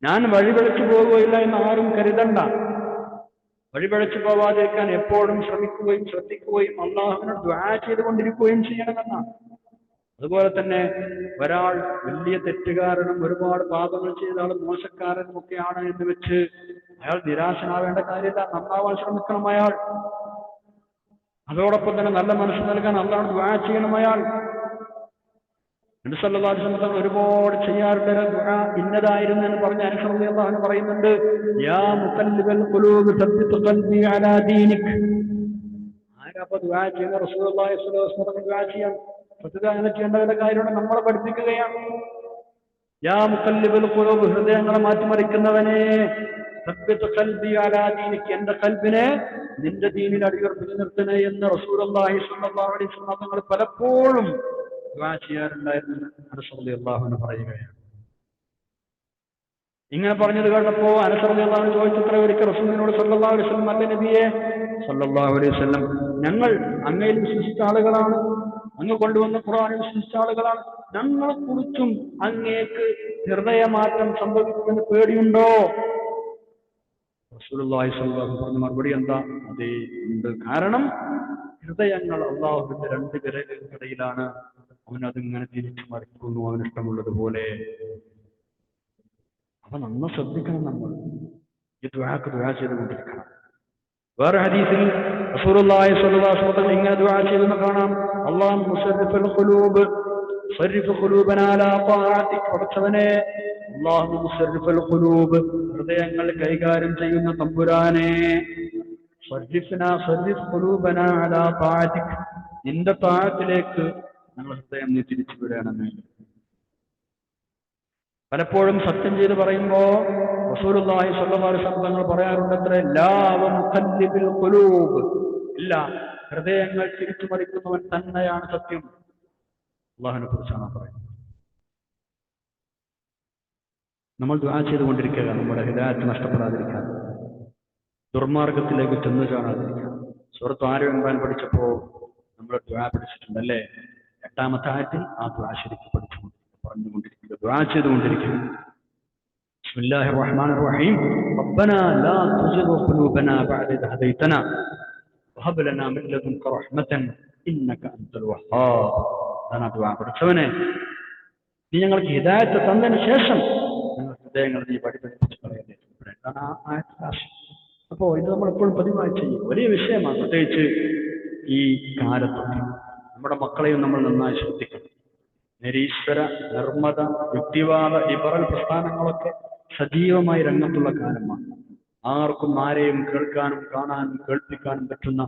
ഞാൻ വഴിപിഴച്ചു പോവുകയില്ല എന്ന് ആരും കരുതണ്ട. വഴിപിഴച്ചു പോവാതിരിക്കാൻ എപ്പോഴും ശ്രമിക്കുകയും ശ്രദ്ധിക്കുകയും അള്ളാഹുവിനോട് ദുആ ചെയ്തുകൊണ്ടിരിക്കുകയും ചെയ്യണമെന്നാണ്. അതുപോലെ തന്നെ ഒരാൾ വലിയ തെറ്റുകാരനും ഒരുപാട് പാപങ്ങൾ ചെയ്ത ആൾ മോശക്കാരനും ഒക്കെയാണ് എന്ന് വെച്ച് അയാൾ നിരാശനാവേണ്ട കാര്യമില്ല. നന്നാവാൻ ശ്രമിക്കണം അയാൾ. അതോടൊപ്പം തന്നെ നല്ല മനസ്സ് നൽകാൻ അള്ളാഹുവിനോട് ദുആ ചെയ്യണം അയാൾ. നബി സല്ലല്ലാഹു അലൈഹി വസല്ലം തങ്ങൾ ഒരുപാട് ചെയ്യാറുള്ള ദുആ ഇന്നതായിരുന്നു എന്ന് പറഞ്ഞ അനസ് റളിയല്ലാഹു അൻഹു പറയുന്നുണ്ട്, യാ മുഖല്ലിബൽ ഖുലൂബ് സബ്ബിത് ഖൽബി അലാ ദീനിക്. ആരാപ്പ ദുആ ചെയ്യുന്ന? റസൂലുള്ളാഹി സ്വല്ലല്ലാഹു അലൈഹി വസല്ലം ദുആ ചെയ്യാൻ സത്യത ചെയ്യേണ്ടവരുടെ കാര്യമാണ് നമ്മളെ പഠിപ്പിക്കുകയാണ്. യാ മുഖല്ലിബൽ ഖുലൂബ്, ഹൃദയങ്ങളെ മാറ്റിമറിക്കുന്നവനെ, സബ്ബിത് ഖൽബി അലാ ദീനിക്, എന്റെ ഖൽബിനെ നിന്റെ ദീനിൽ അടിയുറപ്പിച്ച് നിർത്തണേ എന്ന് റസൂലുള്ളാഹി സ്വല്ലല്ലാഹു അലൈഹി വസല്ലം തങ്ങൾ പലപ്പോഴും ദുആ ചെയ്യാറുണ്ടായിരുന്നു അനസ് റളിയല്ലാഹു അൻഹു പറയുകയാണ്. ഇങ്ങനെ പറഞ്ഞത് കേട്ടപ്പോ അനസ് റളിയല്ലാഹു അൻഹു ചോദിച്ചത്രേ ഒരിക്കൽ റസൂലിനോട് സല്ലല്ലാഹു അലൈഹി വസല്ലം, അല്ല നബിയെ സല്ലല്ലാഹു അലൈഹി വസല്ലം, ഞങ്ങൾ അങ്ങയിൽ വിശ്വസിച്ച ആളുകളാണ്, അങ്ങ് കൊണ്ടുവന്ന ഖുർആനിൽ വിശ്വസിച്ച ആളുകളാണ്, ഞങ്ങളെ കുറിച്ചും അങ്ങേക്ക് ഹൃദയമാറ്റം സംഭവിക്കുമെന്ന് പേടിയുണ്ടോ? റസൂലുള്ളാഹി സ്വല്ലല്ലാഹു അലൈഹി വസല്ലം പറഞ്ഞ മറുപടി എന്താ? അതേ, ഉണ്ട്. കാരണം ഹൃദയങ്ങൾ അള്ളാഹുവിന്റെ രണ്ട് വിരലുകൾക്കിടയിലാണ്. അവനതിങ്ങനെ തിരിച്ചു മറിക്കുന്നു അവനിഷ്ടമുള്ളതുപോലെ. അപ്പൊ നമ്മൾ ശ്രദ്ധിക്കണം, നമ്മൾ ഈ ദുആക്ക് ദുആ ചെയ്തുകൊണ്ടിരിക്കണം. വേറെ ഹദീസിൽ റസൂലുള്ളാഹി സ്വല്ലല്ലാഹു അലൈഹി വസല്ലം ഇങ്ങനെ ദുആ ചെയ്തെന്ന് കാണാം, അല്ലാഹു മുസർരിഫുൽ ഖുലൂബ് സർരിഫ് ഖുലൂബനാ അലാ ത്വാഅതിക്. പടച്ചവനെ, അല്ലാഹു മുസർരിഫുൽ ഖുലൂബ്, ഹൃദയങ്ങൾ കൈകാര്യം ചെയ്യുന്ന തമ്പുരാനെ, സർരിഫ് ഖുലൂബനാ അലാ ത്വാഅതിക്, നിന്റെ ത്വാഅത്തിലേക്ക് ഞങ്ങൾ ഹൃദയം നീ തിരിച്ചു വിടണമേ. പലപ്പോഴും സത്യം ചെയ്ത് പറയുമ്പോ റസൂലുള്ളാഹി സ്വല്ലല്ലാഹു അലൈഹി വസല്ലം തങ്ങൾ പറയാറുണ്ടത്രേ, ലാ വമുഖല്ലിബിൽ ഖുലൂബ്, ഇല്ല, ഹൃദയങ്ങൾ തിരിച്ചു മറിക്കുന്നവൻ തന്നെയാണ് സത്യം. അല്ലാഹുവിനെ കുറിച്ചാണ് പറയുന്നത്. നമ്മൾ ദുആ ചെയ്തുകൊണ്ടിരിക്കുക, നമ്മുടെ ഹിദായത്ത് നഷ്ടപ്പെടാതിരിക്കാൻ, ദുർമാർഗത്തിലേക്ക് ചെന്നു ചാടാതിരിക്കാൻ. സൂറത്ത് ആല ഇംറാൻ പഠിച്ചപ്പോ നമ്മൾ ദുആ പഠിച്ചിട്ടുണ്ട് അല്ലേ? 8-ാമത്തെ ആയത്തിൽ ആ ദുആ ശരിക്കും പറഞ്ഞുകൊണ്ടിരിക്കുക, ദുആ ചെയ്തുകൊണ്ടിരിക്കുക. ബിസ്മില്ലാഹിർ റഹ്മാനിർ റഹീം, റബ്ബനാ ലാ തുസിഗ് ഖുലൂബനാ ബഅദ ഇദ് ഹദൈതനാ വഹബ് ലനാ മിൻ ലദുൻക റഹ്മതൻ ഇന്നക അൻതൽ വഹ്ഹാബ്. അതാണ് ദുആ. പഠിച്ചവനെ, നീ ഞങ്ങൾക്ക് ഹിദായത്ത് തന്നതിന് ശേഷം ഞങ്ങൾ ഹൃദയങ്ങൾ നീ പഠിപ്പിച്ചു കളയല്ലേ. എന്താണ് ആ ആയത്തിന്റെ ആശയം? അപ്പോ ഇത് നമ്മൾ എപ്പോഴും പതിവായി ചെയ്യും. വലിയ വിഷയമാണ്, പ്രത്യേകിച്ച് ഈ കാലത്തൊക്കെ. നമ്മുടെ മക്കളെയും നമ്മൾ നന്നായി ശ്രദ്ധിക്കണം. നിരീശ്വര, നിർമ്മത, യുക്തിവാദ, ലിബറൽ പ്രസ്ഥാനങ്ങളൊക്കെ സജീവമായി രംഗത്തുള്ള കാലമാണ്. ആർക്കും ആരെയും കേൾക്കാനും കാണാനും കേൾപ്പിക്കാനും പറ്റുന്ന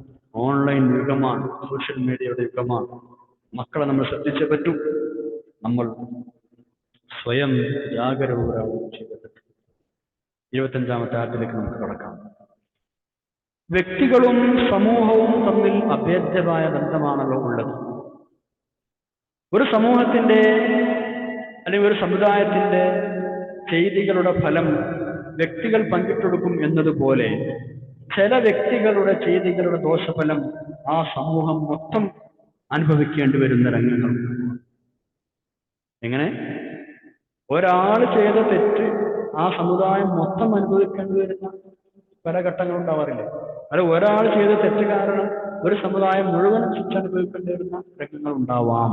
ഓൺലൈൻ യുഗമാണ്, സോഷ്യൽ മീഡിയയുടെ യുഗമാണ്. മക്കളെ നമ്മൾ ശ്രദ്ധിച്ചേ പറ്റൂ. നമ്മൾ സ്വയം ജാഗരൂകരാകുകയും ചെയ്തേ പറ്റൂ. 25-ാമത്തെ ആയത്തിലേക്ക് നമുക്ക് കടക്കാം. വ്യക്തികളും സമൂഹവും തമ്മിൽ അഭേദ്യമായ ബന്ധമാണല്ലോ ഉള്ളത്. ഒരു സമൂഹത്തിന്റെ അല്ലെങ്കിൽ ഒരു സമുദായത്തിന്റെ ചെയ്തികളുടെ ഫലം വ്യക്തികൾ പങ്കിട്ടെടുക്കും എന്നതുപോലെ ചില വ്യക്തികളുടെ ചെയ്തികളുടെ ദോഷഫലം ആ സമൂഹം മൊത്തം അനുഭവിക്കേണ്ടി വരുന്ന രംഗങ്ങൾ. എങ്ങനെ? ഒരാൾ ചെയ്ത തെറ്റ് ആ സമുദായം മൊത്തം അനുഭവിക്കേണ്ടി വരുന്ന പല ഘട്ടങ്ങളുണ്ടാവാറില്ലേ? അത് ഒരാൾ ചെയ്ത തെറ്റ് കാരണം ഒരു സമുദായം മുഴുവനും ശിക്ഷ അനുഭവിക്കേണ്ടി വരുന്ന രംഗങ്ങൾ ഉണ്ടാവാം.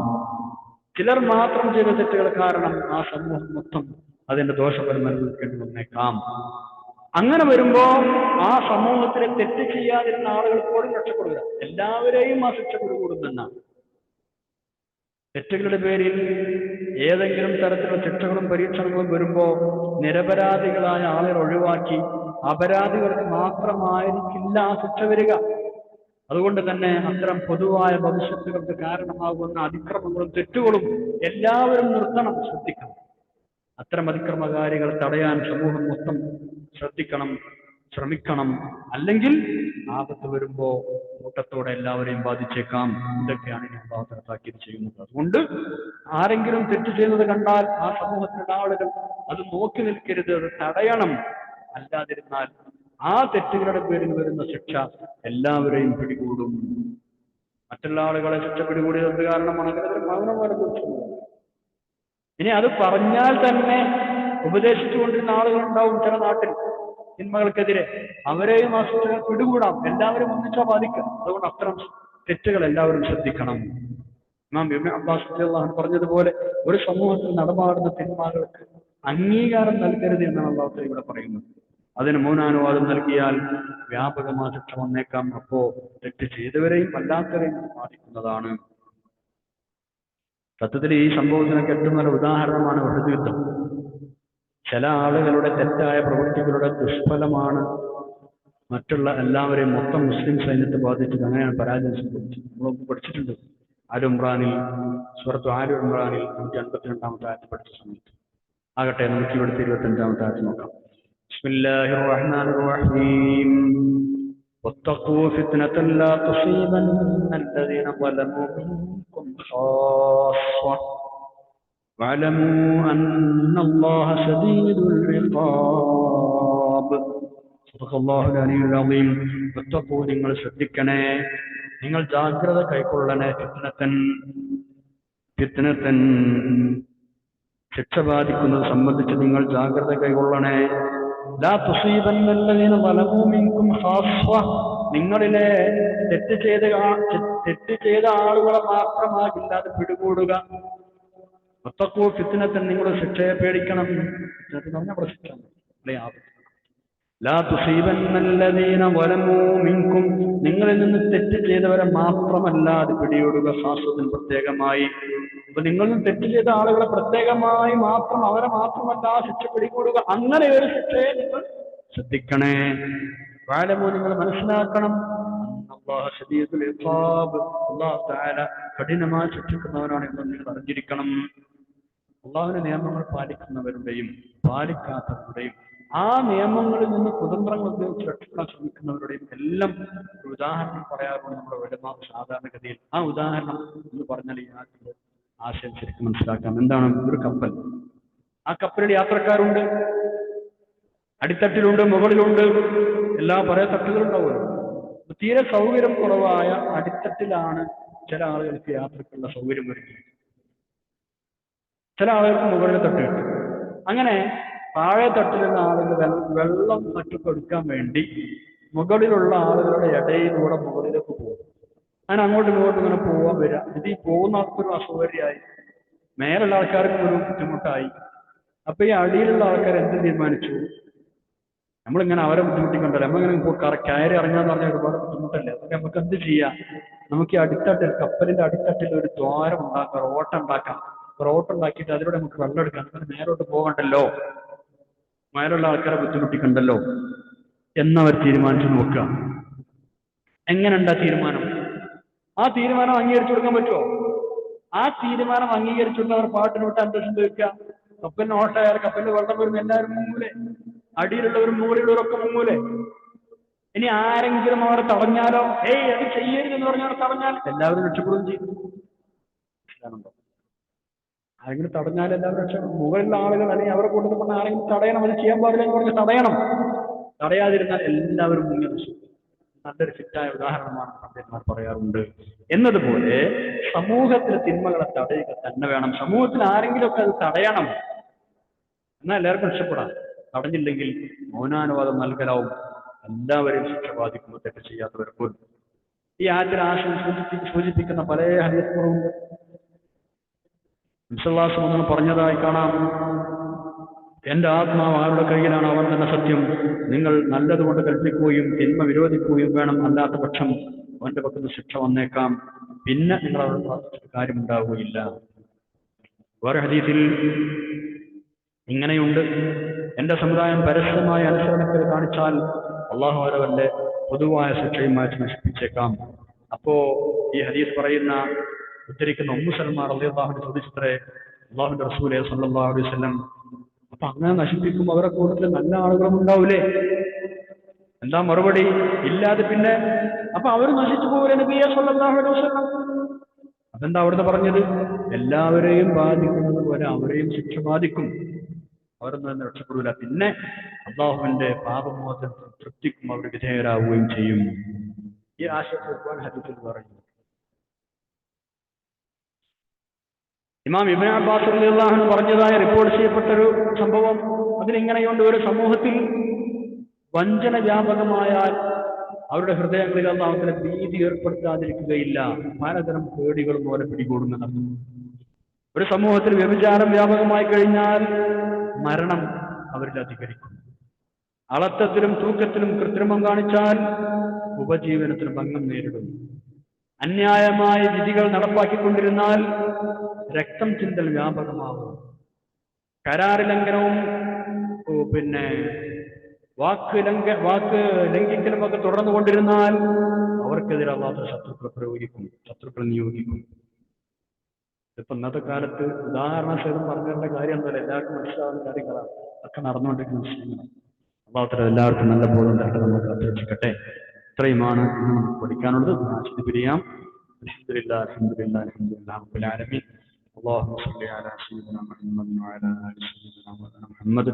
ചിലർ മാത്രം ചെയ്ത തെറ്റുകൾ കാരണം ആ സമൂഹം മൊത്തം അതിന്റെ ദോഷഫലം അനുഭവിക്കേണ്ടി വന്നേക്കാം. അങ്ങനെ വരുമ്പോ ആ സമൂഹത്തിലെ തെറ്റ് ചെയ്യാതിരുന്ന ആളുകൾ പോലും രക്ഷപ്പെടുക, എല്ലാവരെയും ആ ശിക്ഷ കൊടുക്കുമെന്നാണ്. തെറ്റുകളുടെ പേരിൽ ഏതെങ്കിലും തരത്തിലുള്ള ശിക്ഷകളും പരീക്ഷണങ്ങളും വരുമ്പോ നിരപരാധികളായ ആളുകൾ ഒഴിവാക്കി അപരാധികൾക്ക് മാത്രമായിരിക്കില്ല ആ ശിക്ഷ വരിക. അതുകൊണ്ട് തന്നെ അത്തരം പൊതുവായ ഭവിഷ്യത്തുകൾക്ക് കാരണമാകുന്ന അതിക്രമങ്ങളും തെറ്റുകളും എല്ലാവരും നിർത്തണം, ശ്രദ്ധിക്കണം. അത്തരം അതിക്രമകാരികളെ തടയാൻ സമൂഹം മൊത്തം ശ്രദ്ധിക്കണം, ശ്രമിക്കണം. അല്ലെങ്കിൽ ആപത്ത് വരുമ്പോ കൂട്ടത്തോടെ എല്ലാവരെയും ബാധിച്ചേക്കാം. ഇതൊക്കെയാണ് അല്ലാഹു താക്കീത് ചെയ്യുന്നത്. അതുകൊണ്ട് ആരെങ്കിലും തെറ്റ് ചെയ്യുന്നത് കണ്ടാൽ ആ സമൂഹത്തിലുള്ള ആളുകൾ അത് നോക്കി നിൽക്കരുത്, അത് തടയണം. അല്ലാതിരുന്നാൽ ആ തെറ്റുകളുടെ പേരിൽ വരുന്ന ശിക്ഷ എല്ലാവരെയും പിടികൂടും. മറ്റുള്ള ആളുകളെ ശിക്ഷ പിടികൂടിയത് കാരണമാണെങ്കിൽ അതിന് മൗനം വരച്ചു. ഇനി അത് പറഞ്ഞാൽ തന്നെ ഉപദേശിച്ചുകൊണ്ടിരുന്ന ആളുകളുണ്ടാവും ചില നാട്ടിൽ തിന്മകൾക്കെതിരെ, അവരെയും ആ ശിക്ഷകൾ പിടികൂടാം. എല്ലാവരും ഒന്നിച്ചാ ബാധിക്കാം. അതുകൊണ്ട് അത്തരം തെറ്റുകൾ എല്ലാവരും ശ്രദ്ധിക്കണം. ഇമാം ഇബ്നു അബ്ബാസ് റളിയല്ലാഹു അൻഹു പറഞ്ഞതുപോലെ ഒരു സമൂഹത്തിൽ നടമാടുന്ന തിന്മകൾക്ക് അംഗീകാരം നൽകരുത് എന്നാണ് അല്ലാഹു ഇവിടെ പറയുന്നത്. അതിന് മൗനാനുവാദം നൽകിയാൽ വ്യാപകമായ ശിക്ഷ വന്നേക്കാം. അപ്പോ തെറ്റ് ചെയ്തവരെയും അല്ലാത്തവരെയും ബാധിക്കുന്നതാണ്. സത്യത്തിൽ ഈ സംഭവത്തിനൊക്കെ ഏറ്റവും നല്ല ഉദാഹരണമാണ് ഉഹദ് യുദ്ധം. ചില ആളുകളുടെ തെറ്റായ പ്രവൃത്തികളുടെ ദുഷ്ഫലമാണ് മറ്റുള്ള എല്ലാവരെയും മൊത്തം മുസ്ലിം സൈന്യത്തെ ബാധിച്ചത്. അങ്ങനെയാണ് പരാജയം സംഭവിച്ചത്. നമ്മൾ പഠിച്ചിട്ടുണ്ട് ആലു ഇമ്രാനിൽ, സൂറത്ത് ആലു ഇമ്രാനിൽ 152-ാമത്തെ ആയത്ത് പഠിച്ച സമയത്ത്. ആകട്ടെ, നമുക്ക് ഇവിടുത്തെ 25-ാമത്തെ ആയത്ത് നോക്കാം. ബിസ്മില്ലാഹിർ റഹ്മാനിർ റഹീം. വത്തഖൂ ഫിത്നതൻ ലാ തുസീബന്ന അല്ലദീന ളലമൂ മിൻകും ഖാസ്സ വഅലമൂ അന്നല്ലാഹ ശദീദുൽ ഇഖാബ്. സദഖല്ലാഹുൽ അലിയ്യുൽ അളീം. വത്തഖൂ, നിങ്ങൾ ശ്രദ്ധിക്കണേ, നിങ്ങൾ ജാഗ്രത കൈക്കൊള്ളണേ. ഫിത്നതൻ ശിക്ഷ ബാധിക്കുന്നത് സംബന്ധിച്ച് നിങ്ങൾ ജാഗ്രത കൈകൊള്ളണേ. ലാ തുസീബന്നല്ലദീന ളലമൂ മിൻകും ഖാസ്സ, നിങ്ങളിലെ തെറ്റ് ചെയ്ത ആളുകളെ മാത്രമാകില്ല അത് പിടികൂടുക. വത്തഖൂ ഫിത്നതൻ, നിങ്ങൾ ശിക്ഷയെ പേടിക്കണം. പ്രശ്നം ലാ തുസീബന്നല്ലദീന ളലമൂ മിൻകും, നിങ്ങളിൽ നിന്ന് തെറ്റ് ചെയ്തവരെ മാത്രമല്ല അത് പിടികൂടുക. ഖാസ്സത്തുൻ, പ്രത്യേകമായി. അപ്പൊ നിങ്ങളിൽ നിന്ന് തെറ്റ് ചെയ്ത ആളുകളെ പ്രത്യേകമായി മാത്രം, അവരെ മാത്രമല്ല ശിക്ഷ പിടികൂടുക. അങ്ങനെ ഒരു ശിക്ഷയെ നിങ്ങൾ ശ്രദ്ധിക്കണേ. വഅലമൂ, നിങ്ങൾ മനസ്സിലാക്കണം, അല്ലാഹു ശദീദുൽ ഇഖാബ്, അല്ലാഹു തആല കഠിനമായി ശിക്ഷിക്കുന്നവനാണ് എന്ന് നിങ്ങൾ അറിഞ്ഞിരിക്കണം. അല്ലാഹുവിന്റെ നിയമങ്ങൾ പാലിക്കുന്നവരുടെയും പാലിക്കാത്തവരുടെയും ആ നിയമങ്ങളിൽ നിന്ന് കുതന്ത്രങ്ങൾ ഉപയോഗിച്ച് രക്ഷപ്പെടാൻ ശ്രമിക്കുന്നവരുടെയും എല്ലാം ഒരു ഉദാഹരണം പറയാറുണ്ട് നമ്മുടെ ഉലമാ സാധാരണഗതിയിൽ. ആ ഉദാഹരണം എന്ന് പറഞ്ഞാൽ ഈ ആശയം ശരിക്കും മനസ്സിലാക്കാം. എന്താണ്? ഒരു കപ്പൽ, ആ കപ്പലിൽ യാത്രക്കാരുണ്ട്, അടിത്തട്ടിലുണ്ട്, മുകളിലുണ്ട്, എല്ലാ പല തട്ടുകളുണ്ടാവുമല്ലോ. തീരെ സൗകര്യം കുറവായ അടിത്തട്ടിലാണ് ചില ആളുകൾക്ക് യാത്രക്കുള്ള സൗകര്യം വരുന്നത്. ചില ആളുകൾക്ക് മുകളിൽ തട്ട് കിട്ടും. അങ്ങനെ താഴെ തട്ടിലുള്ള ആളുകൾ വെള്ളം മറ്റൊക്കെ എടുക്കാൻ വേണ്ടി മുകളിലുള്ള ആളുകളുടെ ഇടയിലൂടെ മുകളിലേക്ക് പോകും. അങ്ങനെ അങ്ങോട്ടും ഇങ്ങോട്ടും ഇങ്ങനെ പോകാൻ വരിക. ഇത് ഈ പോകുന്ന ആൾക്കൊരു അസൗകര്യമായി, മേലുള്ള ആൾക്കാർക്ക് ഒരു ബുദ്ധിമുട്ടായി. അപ്പൊ ഈ അടിയിലുള്ള ആൾക്കാർ എന്ത് തീരുമാനിച്ചു? നമ്മളിങ്ങനെ അവരെ ബുദ്ധിമുട്ടിക്കണ്ടല്ലോ, നമ്മളിങ്ങനെ കയറി ഇറങ്ങാന്ന് പറഞ്ഞാൽ ഒരുപാട് ബുദ്ധിമുട്ടല്ലേ. അതൊക്കെ നമുക്ക് എന്ത് ചെയ്യാം? നമുക്ക് ഈ അടിത്തട്ടിൽ, കപ്പലിന്റെ അടിത്തട്ടിൽ ഒരു ദ്വാരം ഉണ്ടാക്കാം, റോട്ടം ഉണ്ടാക്കാം. റോട്ടം ഉണ്ടാക്കിയിട്ട് അതിലൂടെ നമുക്ക് വെള്ളം എടുക്കാം. നമുക്ക് നേരോട്ട് പോകണ്ടല്ലോ, മേലുള്ള ആൾക്കാരെ ബുദ്ധിമുട്ടിക്കണ്ടല്ലോ എന്നവർ തീരുമാനിച്ചു നോക്കുക. എങ്ങനെയുണ്ടാ തീരുമാനം? ആ തീരുമാനം അംഗീകരിച്ചു കൊടുക്കാൻ പറ്റുമോ? ആ തീരുമാനം അംഗീകരിച്ചുകൊണ്ട് അവർ പാട്ടിനോട്ട് അന്തരീക്ഷം തീർക്കുക. കപ്പലിന് ഓട്ടയാൽ കപ്പലിൽ വെള്ളം വരുമ്പോൾ എല്ലാവരും മുങ്ങൂലെ, അടിയിലുള്ളവരും മുകളിലുള്ളവരൊക്കെ മുങ്ങൂലെ. ഇനി ആരെങ്കിലും അവരെ തടഞ്ഞാലോ, അത് ചെയ്യരുതെന്ന് പറഞ്ഞാൽ തടഞ്ഞാൽ എല്ലാവരും രക്ഷപ്പെടുകയും ചെയ്യും. ആരെങ്കിലും തടഞ്ഞാൽ എല്ലാവരും രക്ഷപ്പെടും. മുകളിലുള്ള ആളുകൾ അല്ലെങ്കിൽ അവരെ കൂട്ടത്തിൽ പറഞ്ഞാൽ ആരെങ്കിലും തടയണം, അത് ചെയ്യാൻ പാടില്ല എന്ന് പറഞ്ഞാൽ തടയണം. തടയാതിരുന്നാൽ എല്ലാവരും മുങ്ങി നശിക്കും. നല്ലൊരു ഫിറ്റായ ഉദാഹരണമാണ് പണ്ഡിതന്മാർ പറയാറുണ്ട്. എന്നതുപോലെ സമൂഹത്തിൽ തിന്മകളെ തടയുക തന്നെ വേണം. സമൂഹത്തിൽ ആരെങ്കിലുമൊക്കെ അത് തടയണം, എന്നാൽ എല്ലാവർക്കും രക്ഷപ്പെടാം. തടഞ്ഞില്ലെങ്കിൽ മൗനാനുവാദം നൽകലാവും, എല്ലാവരെയും ശിക്ഷ ബാധിക്കുമ്പോൾ തെറ്റ് ചെയ്യാത്തവർക്ക്. ഈ ആദ്യ ആശയം സൂചിപ്പിക്കുന്ന പല ഹദീസുകളുണ്ട്. വിശ്വാസം പറഞ്ഞതായി കാണാം, എന്റെ ആത്മാവ് ആരുടെ കയ്യിലാണ് അവൻ തന്നെ സത്യം. നിങ്ങൾ നല്ലതുകൊണ്ട് കൽപ്പിക്കുകയും തിന്മ വിരോധിക്കുകയും വേണം, അല്ലാത്ത പക്ഷം അവന്റെ പക്കത്ത് ശിക്ഷ വന്നേക്കാം. പിന്നെ നിങ്ങൾ അവരുടെ പ്രാർത്ഥിച്ചിട്ട് കാര്യമുണ്ടാവുകയില്ല. വേറെ ഹദീസിൽ ഇങ്ങനെയുണ്ട്, എന്റെ സമുദായം പരസ്യമായ അനുസരണത്തിൽ കാണിച്ചാൽ അള്ളാഹു അവരവന്റെ പൊതുവായ ശിക്ഷയും മാറ്റി നശിപ്പിച്ചേക്കാം. അപ്പോ ഈ ഹദീസ് പറയുന്ന ഉദ്ധരിക്കുന്ന ഉമ്മു സൽമ റളിയല്ലാഹു ചോദിച്ചത്രേ, അള്ളാഹുവിന്റെ റസൂലേ സ്വല്ലല്ലാഹു അലൈഹി വസല്ലം, അപ്പൊ അങ്ങനെ നശിപ്പിക്കും അവരെ കൂടുതൽ നല്ല ആളുകളും ഉണ്ടാവൂലേ? എന്താ മറുപടി? ഇല്ലാതെ പിന്നെ അപ്പൊ അവർ നശിച്ചു പോകൂലേ നബിയേ സ്വല്ലല്ലാഹു അലൈഹി വസല്ലം? അതെന്താ അവിടുന്ന് പറഞ്ഞത്? എല്ലാവരെയും ബാധിക്കുന്നത് പോലെ അവരെയും ശിക്ഷ ബാധിക്കും, അവരൊന്നും തന്നെ രക്ഷപ്പെടൂല. പിന്നെ അള്ളാഹുവിന്റെ പാപമോചന തൃപ്തിക്കും അവർ വിധേയരാകുകയും ചെയ്യും. ഈ ആശയത്തിൽ ഹദീസിൽ പറയുന്നു. ഇമാം ഇബ്നു അബ്ബാസ് റളിയല്ലാഹു അൻഹു പറഞ്ഞതായി റിപ്പോർട്ട് ചെയ്യപ്പെട്ടൊരു സംഭവം അതിനിങ്ങനെയുണ്ട്. ഒരു സമൂഹത്തിൽ വഞ്ചന വ്യാപകമായാൽ അവരുടെ ഹൃദയങ്ങളിൽ അല്ലാഹുവിന്റെ ഭീതി ഏർപ്പെടുത്താതിരിക്കുകയില്ല, പലതരം പേടികളും പോലെ പിടികൂടുന്നതാണ്. ഒരു സമൂഹത്തിൽ വ്യഭിചാരം വ്യാപകമായി കഴിഞ്ഞാൽ മരണം അവരിൽ അധികരിക്കും. അളത്തത്തിലും തൂക്കത്തിലും കൃത്രിമം കാണിച്ചാൽ ഉപജീവനത്തിന് ഭംഗം നേരിടുന്നു. അന്യായമായ വിധികൾ നടപ്പാക്കിക്കൊണ്ടിരുന്നാൽ രക്തം ചിന്തൽ വ്യാപകമാകും. കരാർ ലംഘനവും പിന്നെ വാക്ക് ലംഘിക്കലും ഒക്കെ തുടർന്നുകൊണ്ടിരുന്നാൽ അവർക്കെതിരെ അല്ലാത്ത ശത്രുക്കളെ നിയോഗിക്കും. ഇപ്പൊ ഇന്നത്തെ കാലത്ത് ഉദാഹരണസഹിതം പറഞ്ഞേണ്ട കാര്യം എന്തല്ല, എല്ലാവർക്കും മനസ്സിലാവുന്ന കാര്യങ്ങളാണ് ഒക്കെ നടന്നുകൊണ്ടിരിക്കുന്ന വിഷയങ്ങളാണ്. അള്ളാഹു എല്ലാവർക്കും നല്ല ബോധം തരട്ടെ, നമുക്ക് അപേക്ഷിക്കട്ടെ. ഇത്രയുമാണ് ഇന്ന് നമുക്ക് പഠിക്കാനുള്ളത്. ആശിച്ച് പിരിയാം. അൽഹംദുലില്ലാഹ് അൽഹംദുലില്ലാഹ് അൽഹംദുലില്ലാഹ് റബ്ബിൽ ആലമീൻ. اللهم صل على سيدنا محمد وعلى ال سيدنا محمد.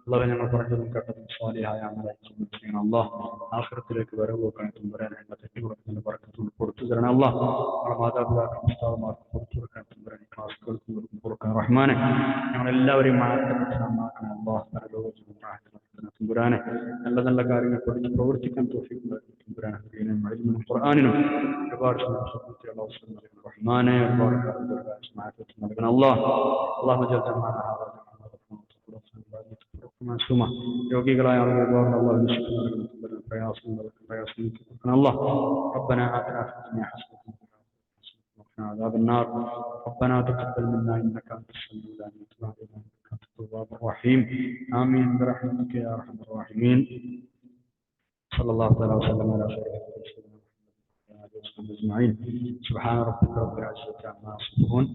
അള്ളാഹു ഞങ്ങൾ പറഞ്ഞതും കേട്ടതും സ്വാലിഹായ അമലായി ചെയ്യണം. അള്ളാഹ് ആഖിറത്തിലേക്ക് വരവ് വെക്കാൻ തമ്പുരാനെ ഞങ്ങളെ തെറ്റുകുറക്കുന്ന ബർക്കത്തുകൊണ്ട് പുറത്തു തരണം. അള്ളാഹ് ഞങ്ങളുടെ മാതാപിതാക്കളും ഉസ്താദുമാർക്കും പുറത്തു കൊടുക്കാൻ തമ്പുരാനെ, ക്ലാസ് കേൾക്കുന്നവർക്കും കൊടുക്കാൻ റഹ്മാനെ, ഞങ്ങളെല്ലാവരെയും നന്നാക്കണം. അള്ളാഹ് തമ്പുരാനെ നല്ല നല്ല കാര്യങ്ങൾ പഠിച്ച് പ്രവർത്തിക്കാൻ തൗഫീഖ് തമ്പുരാനെ, ഖുർആനിനും ഒരുപാട് സന്ദർഭത്തിലുള്ള അവസരം നൽകണം റഹ്മാനെ, ഒരുപാട് നൽകണം. അള്ളാഹു രോഗികളായ ആളുകൾ പ്രയാസം ربنا آتنا في الدنيا حسنة وقنا عذاب النار. ربنا تقبل منا إنك أنت السميع العليم وتب علينا إنك أنت التواب الرحيم. آمين برحمتك يا أرحم الراحمين. صلى الله تعالى وسلم على سيدنا محمد أجمعين. سبحان ربك رب العزة عما يصفون،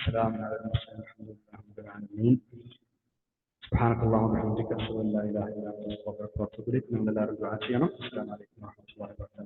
سلام على المرسلين، الحمد لله رب العالمين. سبحانك اللهم وبحمدك أشهد أن لا إله إلا أنت أستغفرك وأتوب إليك. السلام عليكم ورحمة الله وبركاته.